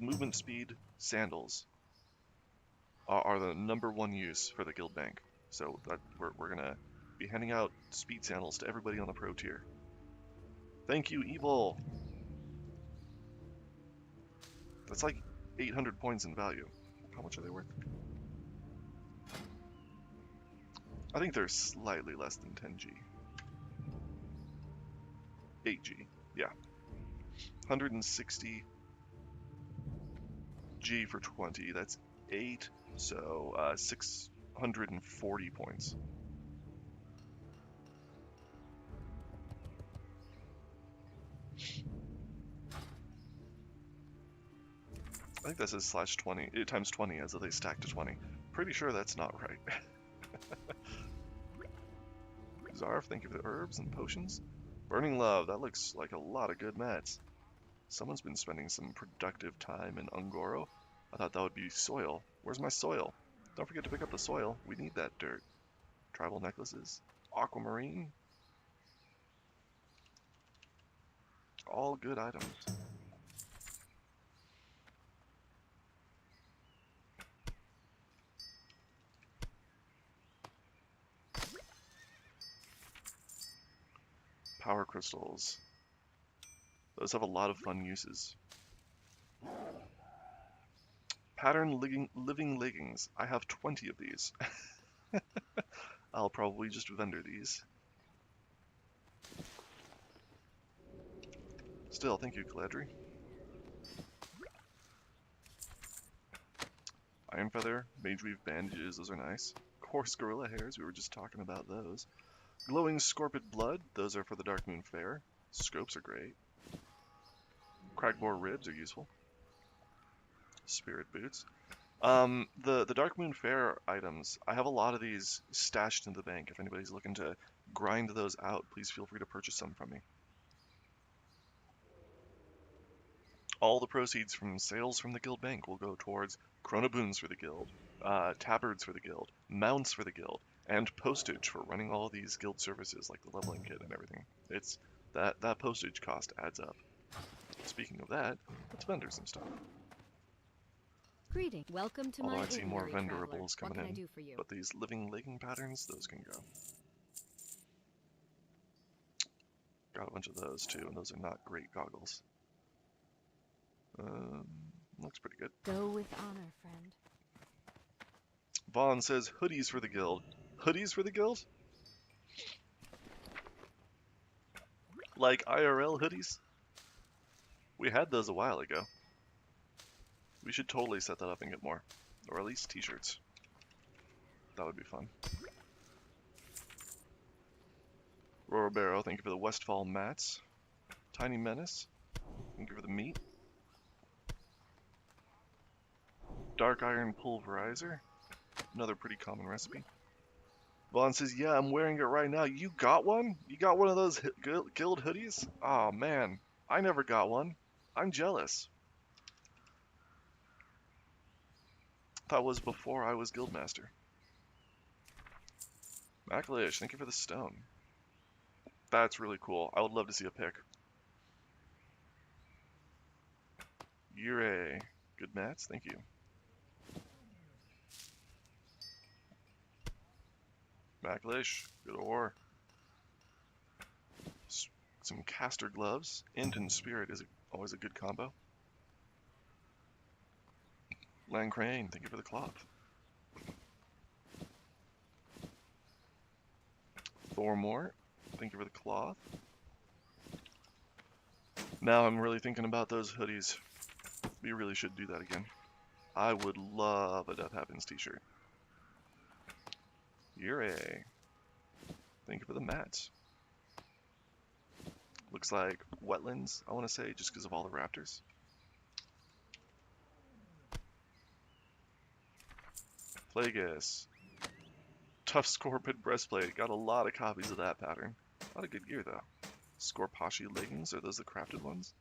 movement speed sandals are the #1 use for the guild bank, so that we're gonna be handing out speed sandals to everybody on the pro tier. Thank you, Evil! That's like 800 points in value. How much are they worth? I think they're slightly less than 10G. 8G, yeah. 160 G for 20, that's 8, so 640 points. I think that says /20, times 20 as though they stack to 20. Pretty sure that's not right. Zarf, thank you for the herbs and potions. Burning Love, that looks like a lot of good mats. Someone's been spending some productive time in Ungoro. I thought that would be soil. Where's my soil? Don't forget to pick up the soil. We need that dirt. Tribal necklaces. Aquamarine. All good items. Power crystals. Those have a lot of fun uses. Pattern living leggings. I have 20 of these. I'll probably just vendor these. Still, thank you, Galadri. Iron Feather, Mage Weave bandages, those are nice. Coarse Gorilla Hairs, we were just talking about those. Glowing Scorpid Blood, those are for the Dark Moon Fair. Scopes are great. Cragmore Ribs are useful. spirit boots. The Dark Moon Fair items, I have a lot of these stashed in the bank. If anybody's looking to grind those out, please feel free to purchase some from me. All the proceeds from sales from the guild bank will go towards chronoboons for the guild, tabards for the guild, mounts for the guild, and postage for running all these guild services like the leveling kit and everything. It's that postage cost adds up. Speaking of that, let's vendor some stuff. Greeting. Welcome to Although my I see more aviary, traveler. vendorables coming What can I in, do for you? but these living legging patterns, those can go. Got a bunch of those too, and those are not great goggles. Looks pretty good. Go with honor, friend. Vaughn says hoodies for the guild. Hoodies for the guild? Like IRL hoodies? We had those a while ago. We should totally set that up and get more. Or at least t-shirts. That would be fun. Rorobaro, thank you for the Westfall mats. Tiny Menace, thank you for the meat. Dark Iron Pulverizer, another pretty common recipe. Vaughn says, yeah, I'm wearing it right now. You got one? You got one of those guild hoodies? Oh man, I never got one. I'm jealous. That was before I was Guildmaster. Maclish, thank you for the stone. That's really cool. I would love to see a pic. Yurei, good mats, thank you. Maclish, good ore. Some caster gloves. Int and spirit is always a good combo. Lancrane, thank you for the cloth. Thormore, thank you for the cloth. Now I'm really thinking about those hoodies. We really should do that again. I would love a Death Happens t-shirt. Yurei, thank you for the mats. Looks like wetlands, I want to say, just because of all the raptors. Plagueis. Tough Scorpion breastplate. Got a lot of copies of that pattern. A lot of good gear though. Scorpashi leggings, are those the crafted ones?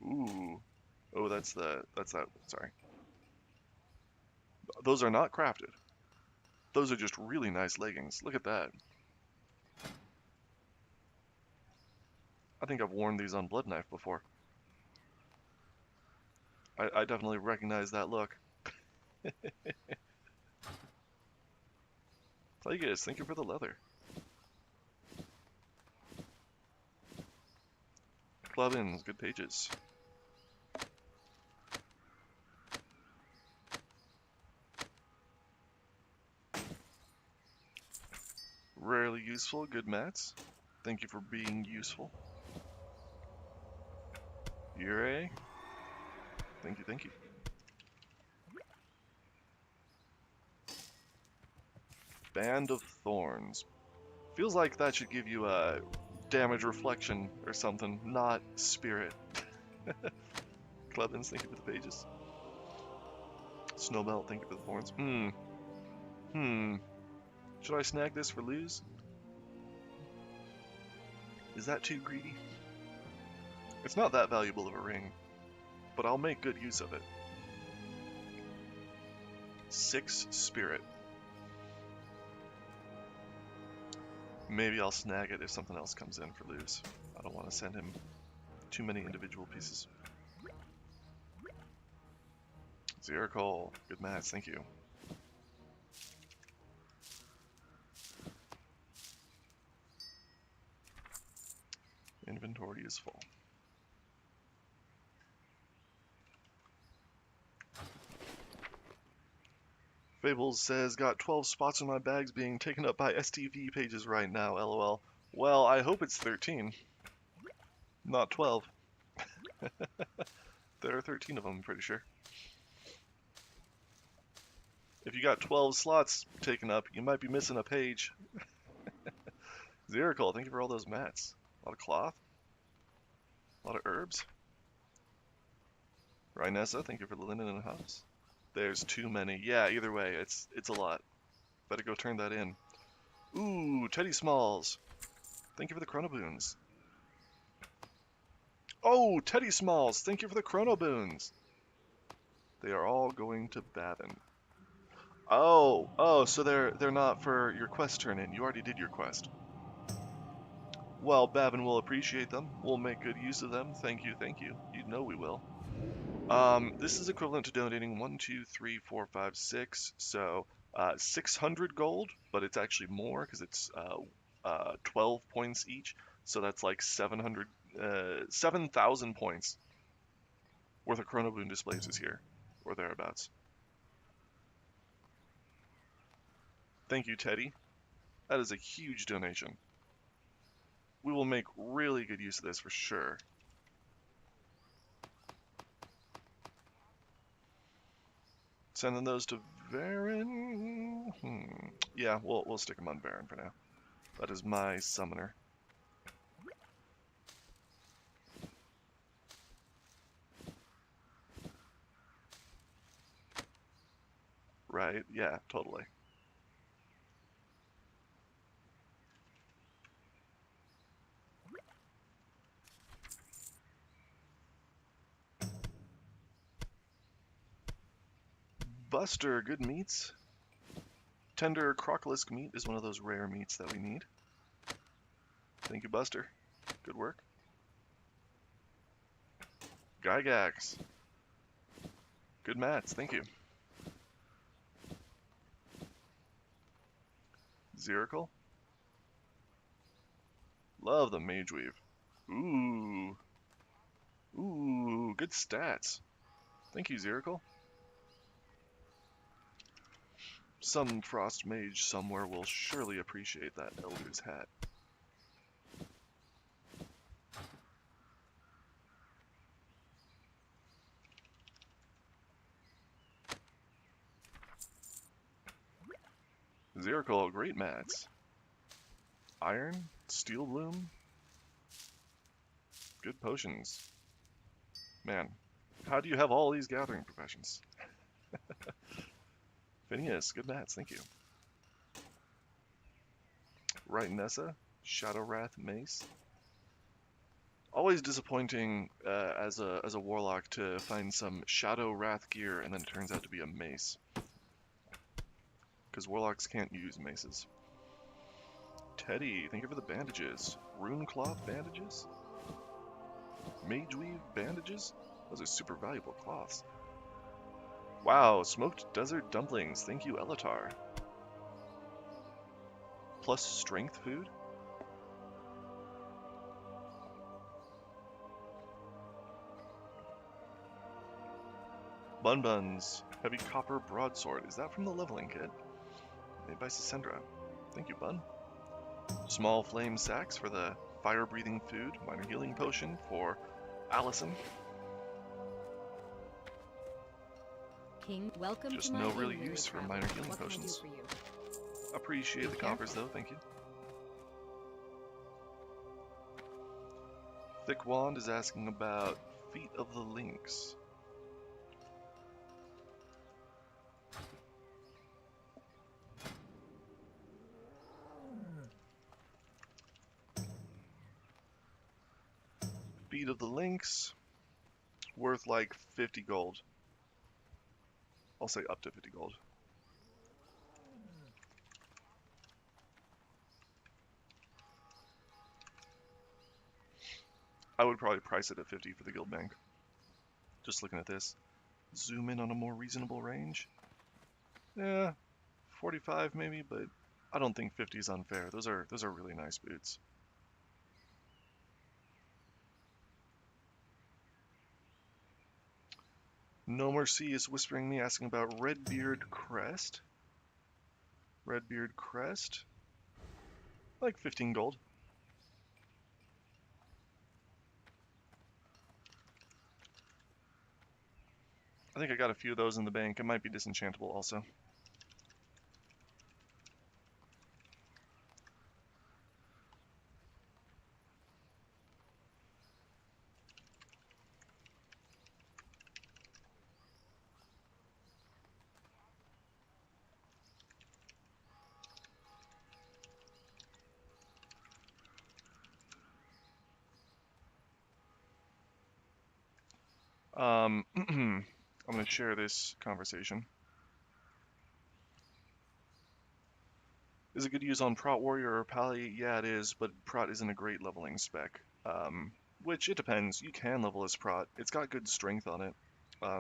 Ooh. Oh, that's that, sorry. Those are not crafted. Those are just really nice leggings. Look at that. I think I've worn these on Bloodknife before. I definitely recognize that look. Plagueis, thank you for the leather. Clubbins, good pages. Rarely useful, good mats. Thank you for being useful. Yurei, thank you, thank you. Band of Thorns. Feels like that should give you a damage reflection or something, not spirit. Clubbins, thank you for the pages. Snowbelt, thank you for the thorns. Should I snag this for lose? Is that too greedy? It's not that valuable of a ring, but I'll make good use of it. 6 spirit. Maybe I'll snag it if something else comes in for lose. I don't want to send him too many individual pieces. Zircol, good mats, thank you. Inventory is full. Fables says, got 12 spots in my bags being taken up by STV pages right now, lol. Well, I hope it's 13. Not 12. There are 13 of them, I'm pretty sure. If you got 12 slots taken up, you might be missing a page. Ziricol, thank you for all those mats. A lot of cloth. A lot of herbs. Rhinessa, thank you for the linen and hops. There's too many. Yeah, either way, it's a lot. Better go turn that in. Ooh, Teddy Smalls. Thank you for the chronoboons. Oh, Teddy Smalls, thank you for the chronoboons. They are all going to Babin. Oh, so they're not for your quest turn in. You already did your quest. Well, Babin will appreciate them. We'll make good use of them. Thank you, thank you. You know we will. This is equivalent to donating 1, 2, 3, 4, 5, 6. So 600 gold, but it's actually more because it's 12 points each. So that's like 7,000 points worth of chronoboon displays is here, or thereabouts. Thank you, Teddy. That is a huge donation. We will make really good use of this for sure. Sending those to Varen. Yeah, we'll stick them on Varen for now. That is my summoner. Right? Yeah, totally. Buster, good meats. Tender crocolisk meat is one of those rare meats that we need. Thank you, Buster. Good work. Gygax. Good mats, thank you. Ziracle. Love the Mage Weave. Ooh. Ooh, good stats. Thank you, Ziracle. Some Frost Mage somewhere will surely appreciate that Elder's hat. Ziracle, great mats. Iron, Steel Bloom. Good potions. Man, how do you have all these gathering professions? Phineas, good mats, thank you. Right, Nessa, Shadow Wrath Mace. Always disappointing as a warlock to find some Shadow Wrath gear and then it turns out to be a mace. Because warlocks can't use maces. Teddy, thank you for the bandages. Rune cloth bandages? Mage weave bandages? Those are super valuable cloths. Wow, smoked desert dumplings. Thank you, Elatar. Plus strength food? Bun Buns. Heavy copper broadsword. Is that from the leveling kit? Made by Cassandra. Thank you, Bun. Small flame sacks for the fire-breathing food. Minor healing potion for Allison. King, welcome Just to my no real inn, use for traveler. minor healing What can I do potions. for you? Appreciate the Be coppers careful. though, thank you. Thick Wand is asking about Feet of the Lynx. Feet of the Lynx, worth like 50 gold. I'll say up to 50 gold. I would probably price it at 50 for the guild bank. Just looking at this. Zoom in on a more reasonable range. Yeah, 45 maybe, but I don't think 50 is unfair. Those are really nice boots. No Mercy is whispering me asking about Redbeard Crest. Redbeard Crest. Like 15 gold. I think I got a few of those in the bank. It might be disenchantable also. I'm going to share this conversation. Is it good to use on Prot Warrior or Pally? Yeah, it is, but Prot isn't a great leveling spec. Which, it depends. You can level as Prot. It's got good strength on it,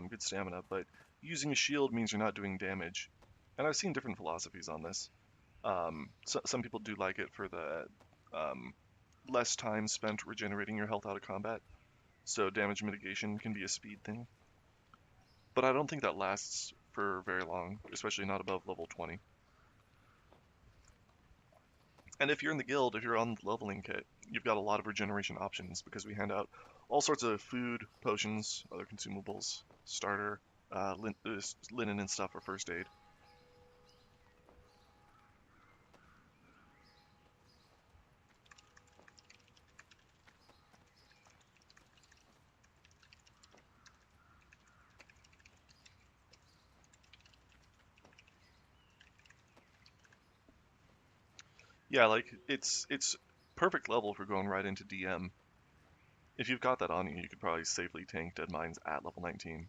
good stamina, but using a shield means you're not doing damage. And I've seen different philosophies on this. Some people do like it for the less time spent regenerating your health out of combat, so damage mitigation can be a speed thing. But I don't think that lasts for very long, especially not above level 20. And if you're in the guild, if you're on the leveling kit, you've got a lot of regeneration options because we hand out all sorts of food, potions, other consumables, starter, linen and stuff for first aid. Yeah, like it's perfect level for going right into DM. If you've got that on you, you could probably safely tank Dead Mines at level 19.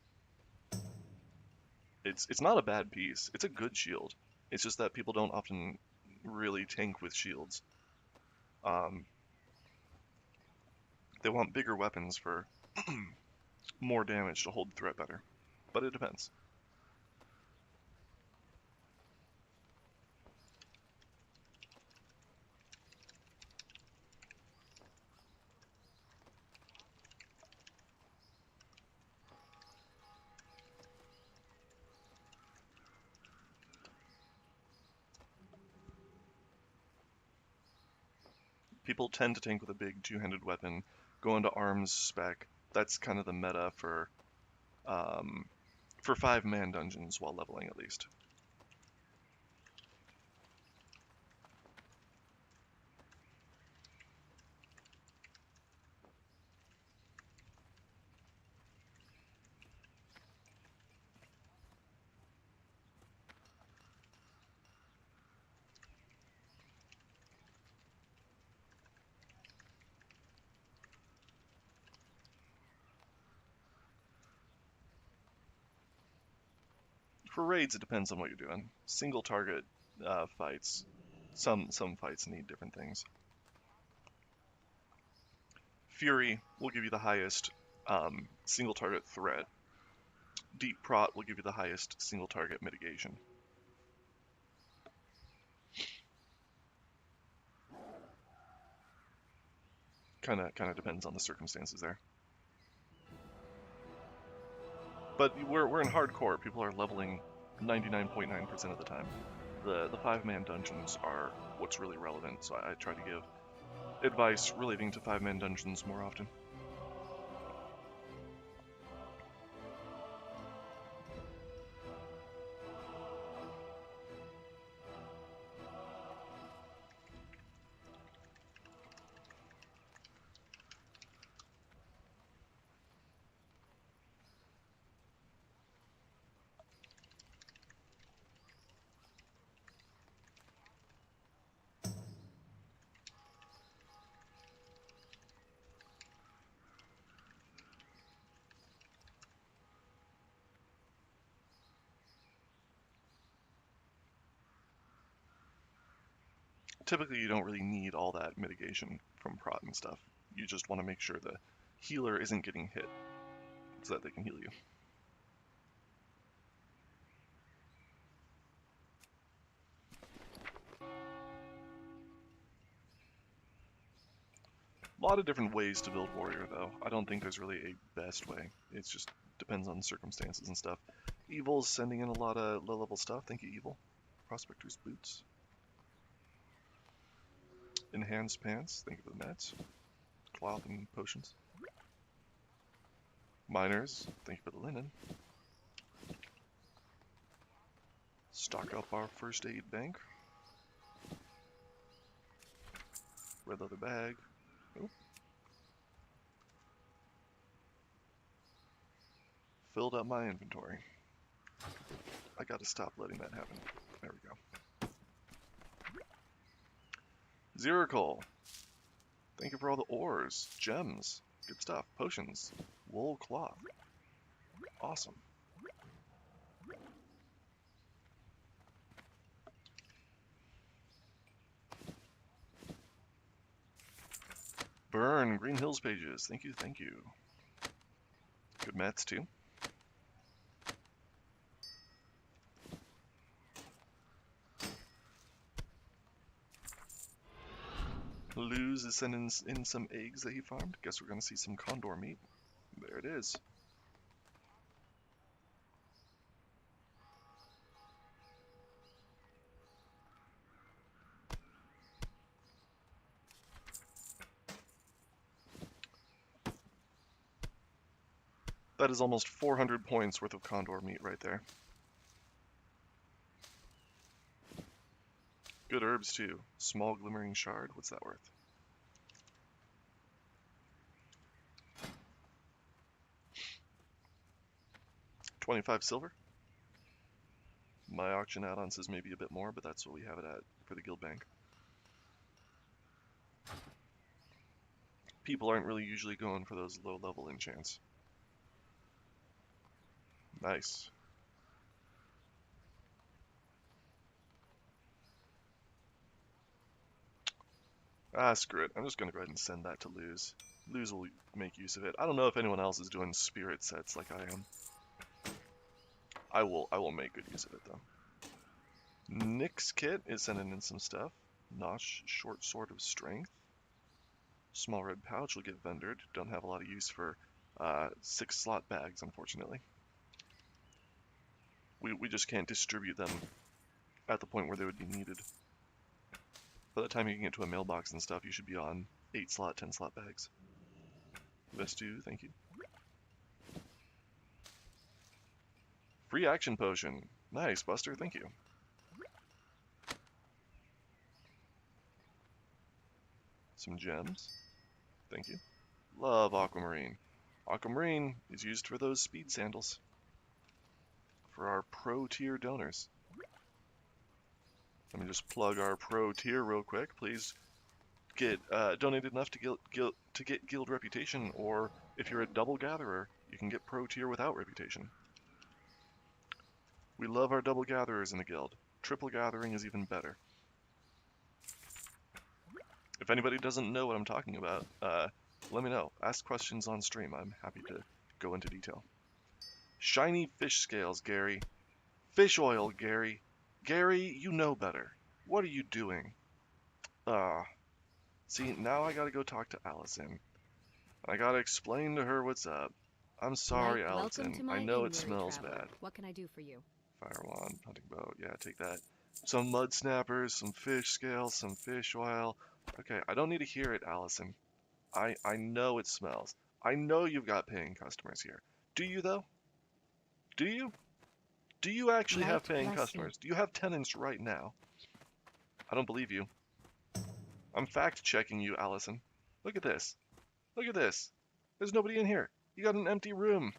It's not a bad piece. It's a good shield. It's just that people don't often really tank with shields. They want bigger weapons for more damage to hold the threat better. But it depends. People tend to tank with a big two-handed weapon, go into arms spec. That's kind of the meta for 5-man dungeons while leveling at least. For raids, it depends on what you're doing. Single target fights, some fights need different things. Fury will give you the highest single target threat. Deep Prot will give you the highest single target mitigation. Kind of depends on the circumstances there. But we're in hardcore. People are leveling 99.9% of the time. The 5-man dungeons are what's really relevant, so I try to give advice relating to 5-man dungeons more often. Typically, you don't really need all that mitigation from Prot and stuff. You just want to make sure the healer isn't getting hit so that they can heal you. A lot of different ways to build warrior, though. I don't think there's really a best way. It just depends on circumstances and stuff. Evil's sending in a lot of low-level stuff. Thank you, Evil. Prospector's boots. Enhanced pants. Thank you for the meds. Cloth and potions. Miners. Thank you for the linen. Stock up our first aid bank. Red leather bag. Oh. Filled up my inventory. I gotta stop letting that happen. There we go. Ziricol. Thank you for all the ores, gems, good stuff, potions, wool cloth. Awesome. Burn, Green Hills pages. Thank you, thank you. Good mats too. Luz is sending in some eggs that he farmed. Guess we're gonna see some condor meat. There it is. That is almost 400 points worth of condor meat right there. Good herbs too. Small glimmering shard. What's that worth? $25 silver. My auction add-on says maybe a bit more, but that's what we have it at for the guild bank. People aren't really usually going for those low-level enchants. Nice. Ah, screw it. I'm just going to go ahead and send that to Luz. Luz will make use of it. I don't know if anyone else is doing spirit sets like I am. I will make good use of it, though. Nick's kit is sending in some stuff. Notch, short sword of strength. Small red pouch will get vendored. Don't have a lot of use for 6-slot bags, unfortunately. We just can't distribute them at the point where they would be needed. By the time you can get to a mailbox and stuff, you should be on 8-slot, 10-slot bags. Vestu, thank you. Free action potion. Nice, Buster, thank you. Some gems. Thank you. Love aquamarine. Aquamarine is used for those speed sandals. For our pro tier donors. Let me just plug our pro tier real quick. Please get donated enough to get guild reputation, or if you're a double gatherer, you can get pro tier without reputation. We love our double gatherers in the guild. Triple gathering is even better. If anybody doesn't know what I'm talking about, let me know. Ask questions on stream. I'm happy to go into detail. Shiny fish scales, Gary. Fish oil, Gary. Gary, you know better. What are you doing? See, now I gotta go talk to Allison. I gotta explain to her what's up. I'm sorry, Allison. I know it smells bad. What can I do for you? Fire wand, hunting bow. Yeah, take that. Some mud snappers, some fish scales, some fish oil. Okay, I don't need to hear it, Allison. I know it smells. I know you've got paying customers here. Do you, though? Do you? Do you actually have paying customers? Do you have tenants right now? I don't believe you. I'm fact-checking you, Allison. Look at this. Look at this. There's nobody in here. You got an empty room.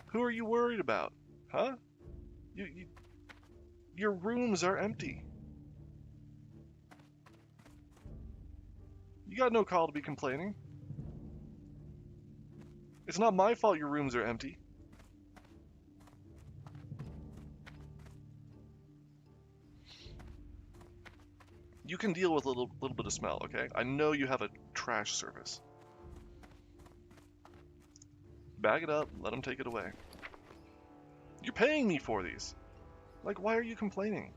Who are you worried about? Huh? Your rooms are empty. You got no call to be complaining. It's not my fault your rooms are empty. You can deal with a little bit of smell, okay? I know you have a trash service. Bag it up, let them take it away. You're paying me for these. Like, why are you complaining?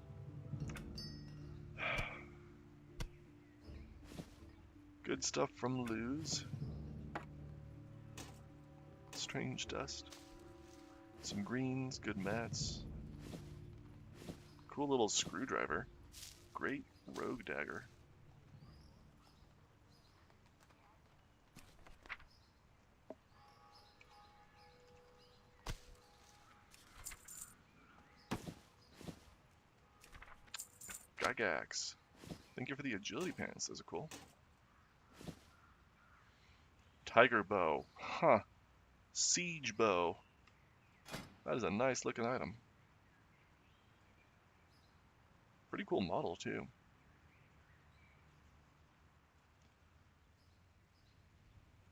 Good stuff from Luz. Strange dust. Some greens, good mats. Cool little screwdriver. Great rogue dagger. Gygax. Thank you for the agility pants, those are cool. Tiger bow. Huh. Siege bow. That is a nice looking item. Pretty cool model too.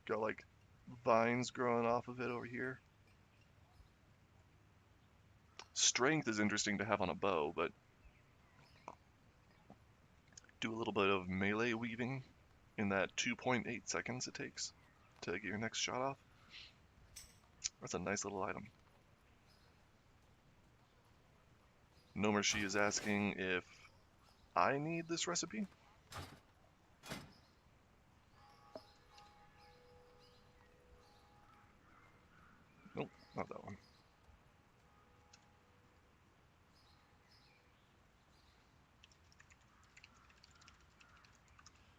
Got like vines growing off of it over here. Strength is interesting to have on a bow, but do a little bit of melee weaving in that 2.8 seconds it takes to get your next shot off. That's a nice little item. Nomershi is asking if I need this recipe. Nope, not that one.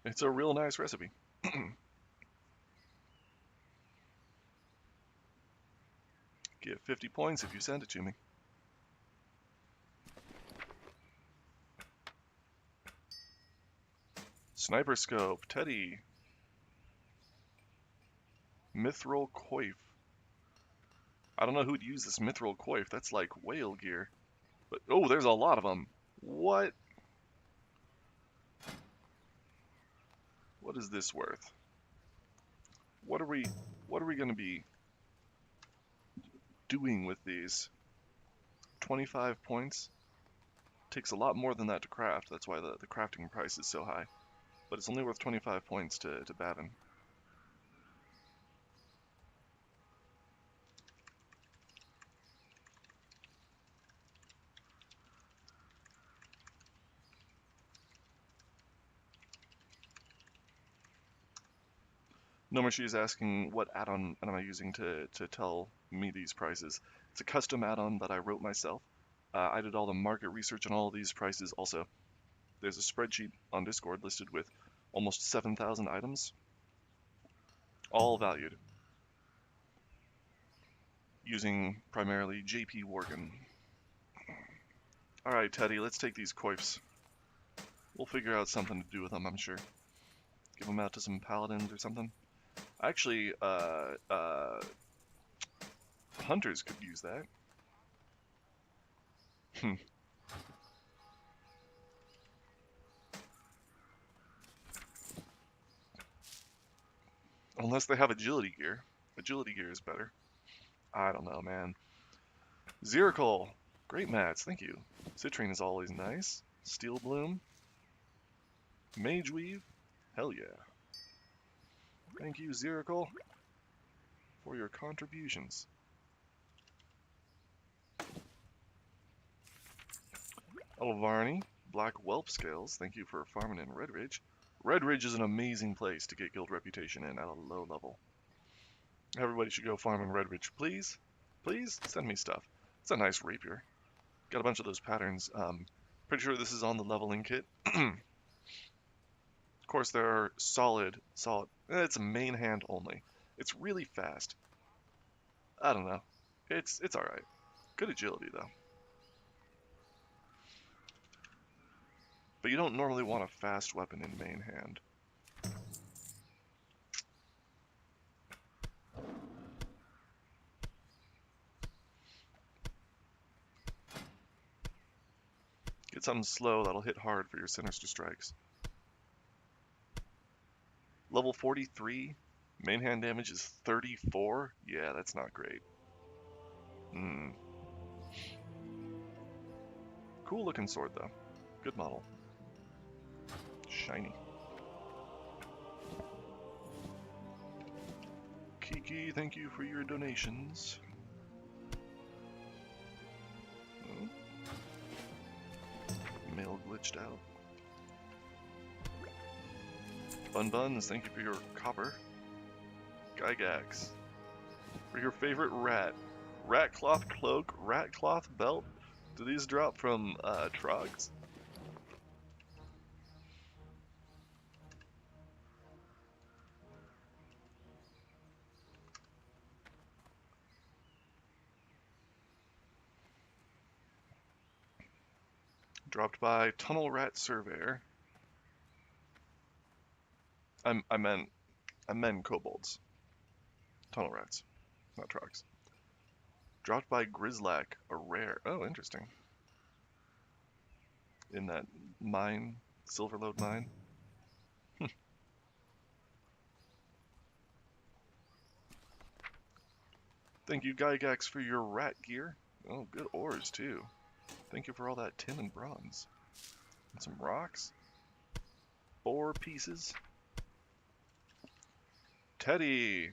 It's a real nice recipe. Get 50 points if you send it to me. Sniper scope, Teddy. Mithril coif. I don't know who'd use this mithril coif. That's like whale gear. But oh, there's a lot of them. What? What is this worth? What are we going to be doing with these? 25 points? Takes a lot more than that to craft. That's why the crafting price is so high. But it's only worth 25 points to Bavin. Nomershi is asking what add-on am I using to tell me these prices. It's a custom add-on that I wrote myself. I did all the market research on all of these prices also. There's a spreadsheet on Discord listed with almost 7,000 items, all valued, using primarily JP Worgen. Alright, Teddy, let's take these coifs. We'll figure out something to do with them, I'm sure. Give them out to some paladins or something. Actually, hunters could use that. Unless they have agility gear. Agility gear is better. I don't know, man. Ziricol. Great mats, thank you. Citrine is always nice. Steel Bloom. Mage Weave. Hell yeah. Thank you, Ziricol, for your contributions. Elvarni, Black Whelp Scales, thank you for farming in Red Ridge. Red Ridge is an amazing place to get guild reputation in at a low level. Everybody should go farm in Red Ridge, please. Please, send me stuff. It's a nice rapier. Got a bunch of those patterns. Pretty sure this is on the leveling kit. Of course, there are solid. It's a main hand only. It's really fast. I don't know. It's all right. Good agility though. But you don't normally want a fast weapon in main hand. Get something slow that'll hit hard for your sinister strikes. Level 43, main hand damage is 34? Yeah, that's not great. Cool looking sword though. Good model. Shiny. Kiki, thank you for your donations. Oh. Mail glitched out. Bun Buns, thank you for your copper. Gygax, for your favorite rat. Rat cloth cloak, rat cloth belt. Do these drop from Trogs? Dropped by Tunnel Rat Surveyor. I meant kobolds. Tunnel rats, not Trogs. Dropped by Grizzlack, a rare. Oh, interesting. In that mine, Silverlode mine. Thank you, Gygax, for your rat gear. Oh, good ores, too. Thank you for all that tin and bronze. And some rocks. Ore pieces. Teddy!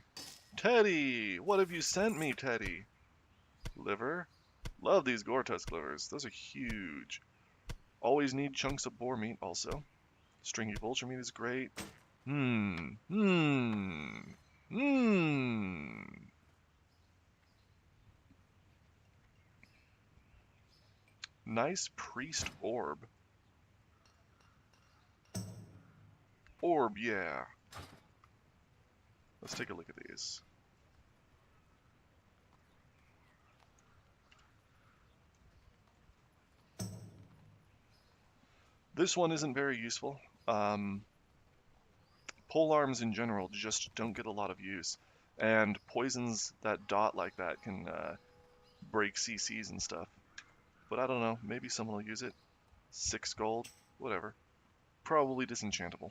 Teddy! What have you sent me, Teddy? Liver? Love these Gore-Tusk livers. Those are huge. Always need chunks of boar meat, also. Stringy vulture meat is great. Nice priest orb. Orb, yeah. Let's take a look at these. This one isn't very useful. Pole arms in general just don't get a lot of use. And poisons that dot like that can break CCs and stuff. But I don't know, maybe someone will use it. 6 gold, whatever. Probably disenchantable.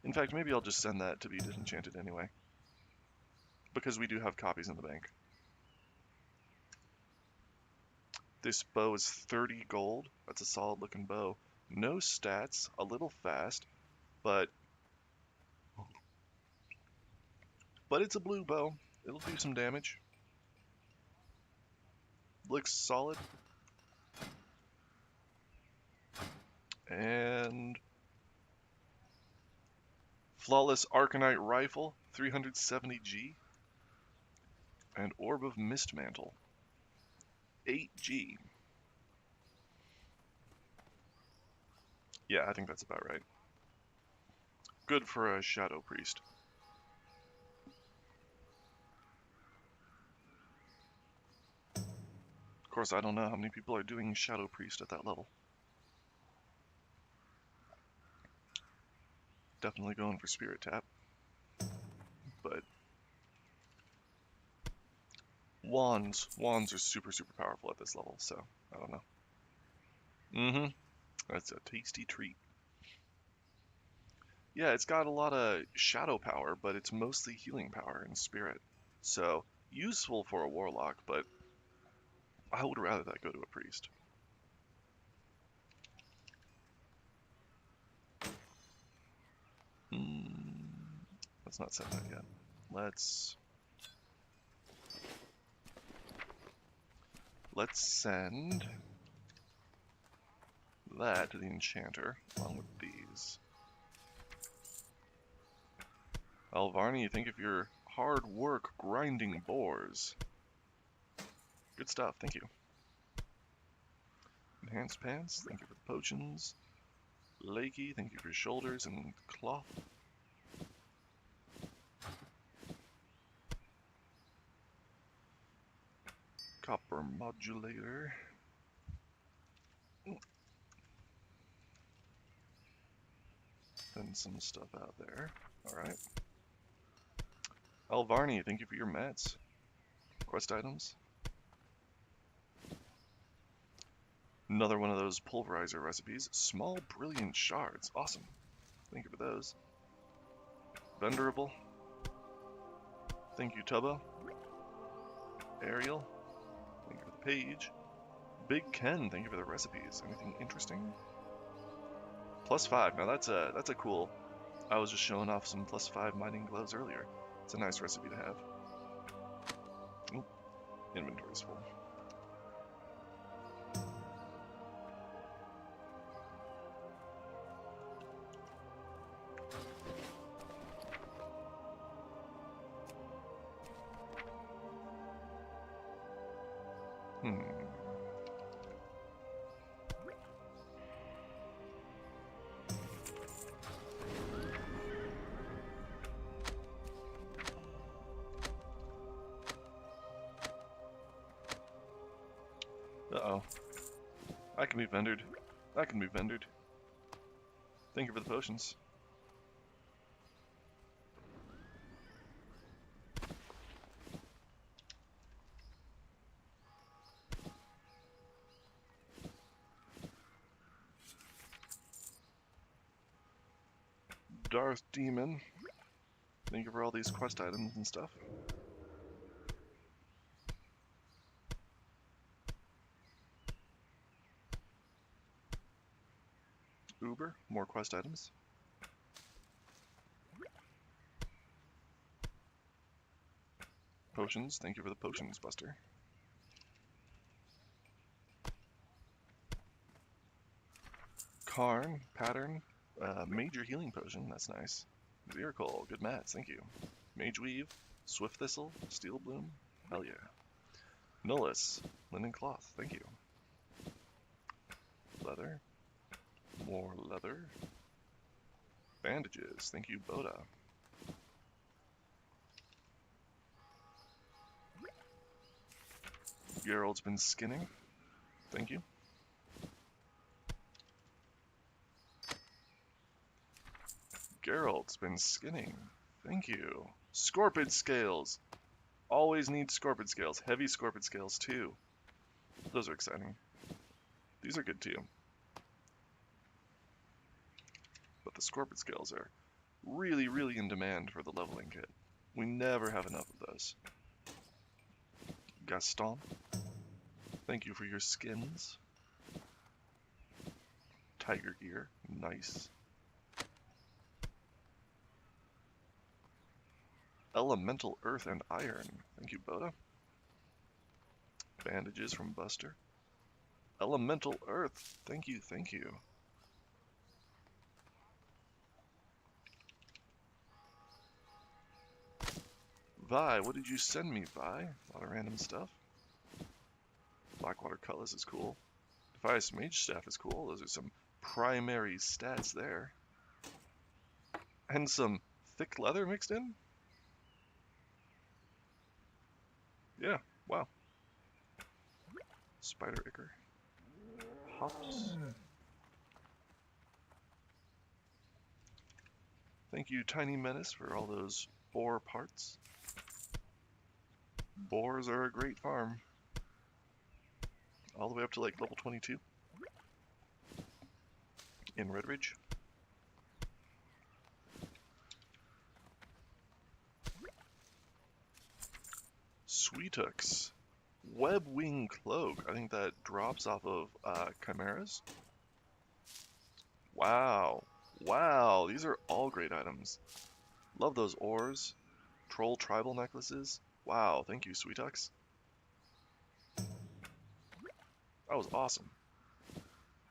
In fact, maybe I'll just send that to be disenchanted anyway. Because we do have copies in the bank. This bow is 30 gold. That's a solid looking bow. No stats, a little fast, but it's a blue bow. It'll do some damage. Looks solid. And Flawless Arcanite Rifle, 370G. And Orb of Mist Mantle, 8G. Yeah, I think that's about right. Good for a Shadow Priest. Of course, I don't know how many people are doing Shadow Priest at that level. Definitely going for Spirit Tap. But Wands are super powerful at this level, so I don't know. That's a tasty treat. Yeah, it's got a lot of shadow power, but it's mostly healing power and spirit. So, useful for a warlock, but I would rather that go to a priest. Let's not send that yet. Let's send that to the enchanter, along with these. Alvarni, thank you for your hard work grinding boars. Good stuff, thank you. Enhanced pants, thank you for the potions. Lakey, thank you for shoulders and cloth. Copper modulator. Then some stuff out there. Alright. Alvarni, thank you for your mats. Quest items. Another one of those pulverizer recipes. Small brilliant shards. Awesome. Thank you for those. Venerable. Thank you, Tubbo. Ariel. Thank you for the page. Big Ken, thank you for the recipes. Anything interesting? +5. Now that's a cool. I was just showing off some +5 mining gloves earlier. It's a nice recipe to have. Ooh, inventory's full. Uh-oh. I can be vendored. I can be vendored. Thank you for the potions. Darth Demon. Thank you for all these quest items and stuff. Uber, more quest items. Potions, thank you for the potions, Buster. Karn, pattern, major healing potion, that's nice. Zircol, good mats, thank you. Mage Weave, Swift Thistle, Steel Bloom, hell yeah. Nullus, linen cloth, thank you. Leather, more leather. Bandages, thank you, Boda. Gerald's been skinning, thank you. Gerald's been skinning, thank you. Scorpid scales, always need scorpid scales. Heavy scorpid scales too. Those are exciting. These are good too. But the scorpid scales are really, really in demand for the leveling kit. We never have enough of those. Gaston, thank you for your skins. Tiger gear, nice. Elemental earth and iron, thank you, Boda. Bandages from Buster. Elemental earth, thank you, thank you. Vi, what did you send me, Vi? A lot of random stuff. Blackwater Cutlass is cool. Defias Mage Staff is cool. Those are some primary stats there. And some thick leather mixed in? Yeah, wow. Spider Ichor. Hops. Thank you, Tiny Menace, for all those boar parts. Boars are a great farm. All the way up to like level 22. In Redridge. Sweetux. Web Wing Cloak. I think that drops off of Chimeras. Wow. Wow, these are all great items. Love those ores. Troll tribal necklaces. Wow, thank you, Sweetux. That was awesome.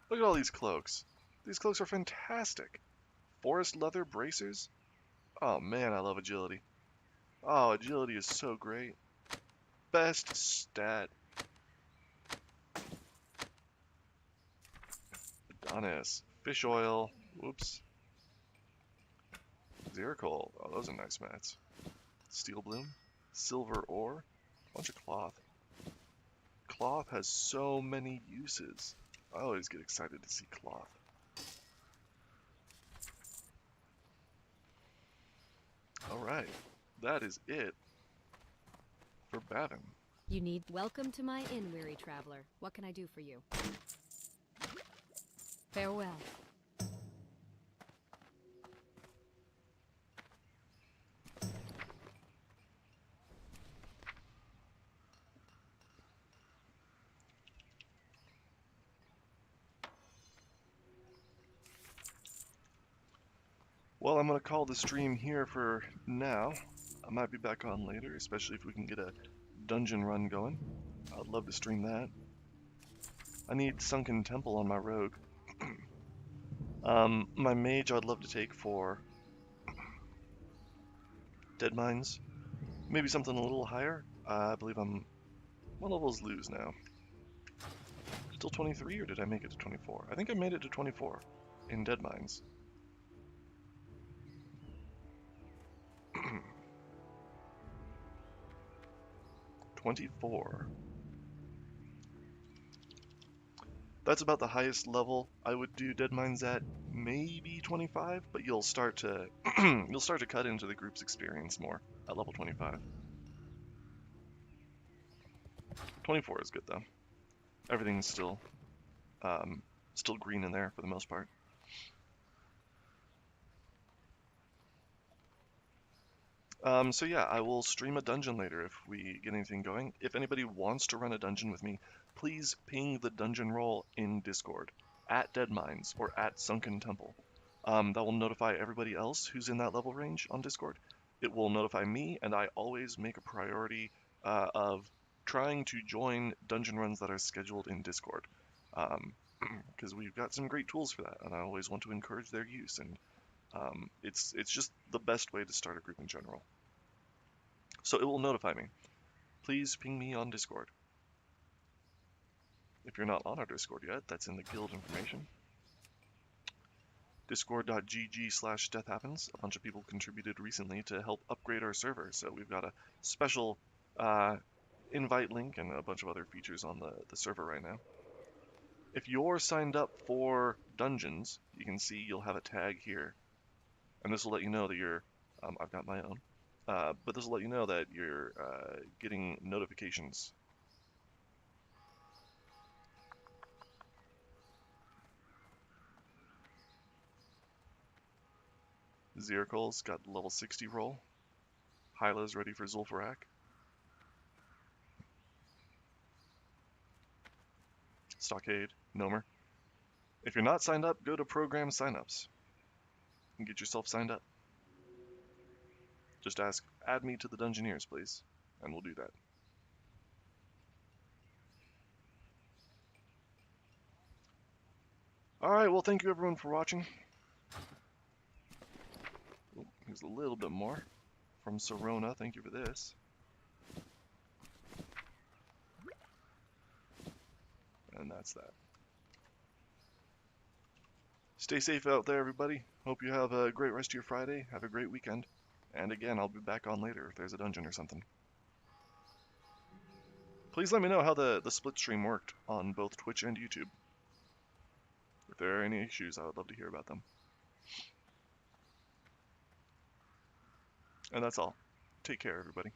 Look at all these cloaks. These cloaks are fantastic. Forest leather bracers. Oh man, I love agility. Oh, agility is so great. Best stat. Adonis. Fish oil. Whoops. Zircol. Oh, those are nice mats. Steel bloom. Silver ore. Bunch of cloth. Cloth has so many uses. I always get excited to see cloth. Alright. That is it for Bavin. You need welcome to my inn, weary traveler. What can I do for you? Farewell. Well, I'm going to call the stream here for now. I might be back on later, especially if we can get a dungeon run going. I'd love to stream that. I need Sunken Temple on my rogue. My mage I'd love to take for Dead Mines. Maybe something a little higher. I believe I'm... What levels lose now? Still 23, or did I make it to 24? I think I made it to 24 in Dead Mines. 24. That's about the highest level I would do Dead Mines at, maybe 25, but you'll start to cut into the group's experience more at level 25. 24 is good though. Everything's still green in there for the most part. So yeah, I will stream a dungeon later if we get anything going. If anybody wants to run a dungeon with me, please ping the dungeon role in Discord. at Dead Mines or at Sunken Temple. That will notify everybody else who's in that level range on Discord. It will notify me, and I always make a priority of trying to join dungeon runs that are scheduled in Discord. Because we've got some great tools for that, and I always want to encourage their use, and it's just the best way to start a group in general. So it will notify me. Please ping me on Discord. If you're not on our Discord yet, that's in the guild information. Discord.gg/deathhappens. A bunch of people contributed recently to help upgrade our server, so we've got a special invite link and a bunch of other features on the server right now. If you're signed up for dungeons, you can see you'll have a tag here. And this will let you know that you're, I've got my own, but this will let you know that you're getting notifications. Zirkel's got level 60 roll. Hyla's ready for Zul'Farrak. Stockade, Nomer. If you're not signed up, go to program signups and get yourself signed up. Just add me to the Dungeoneers, please, and we'll do that. Alright, well, thank you everyone for watching. Oh, here's a little bit more from Sorona. Thank you for this. And that's that. Stay safe out there, everybody. Hope you have a great rest of your Friday. Have a great weekend. And again, I'll be back on later if there's a dungeon or something. Please let me know how the split stream worked on both Twitch and YouTube. If there are any issues, I would love to hear about them. And that's all. Take care, everybody.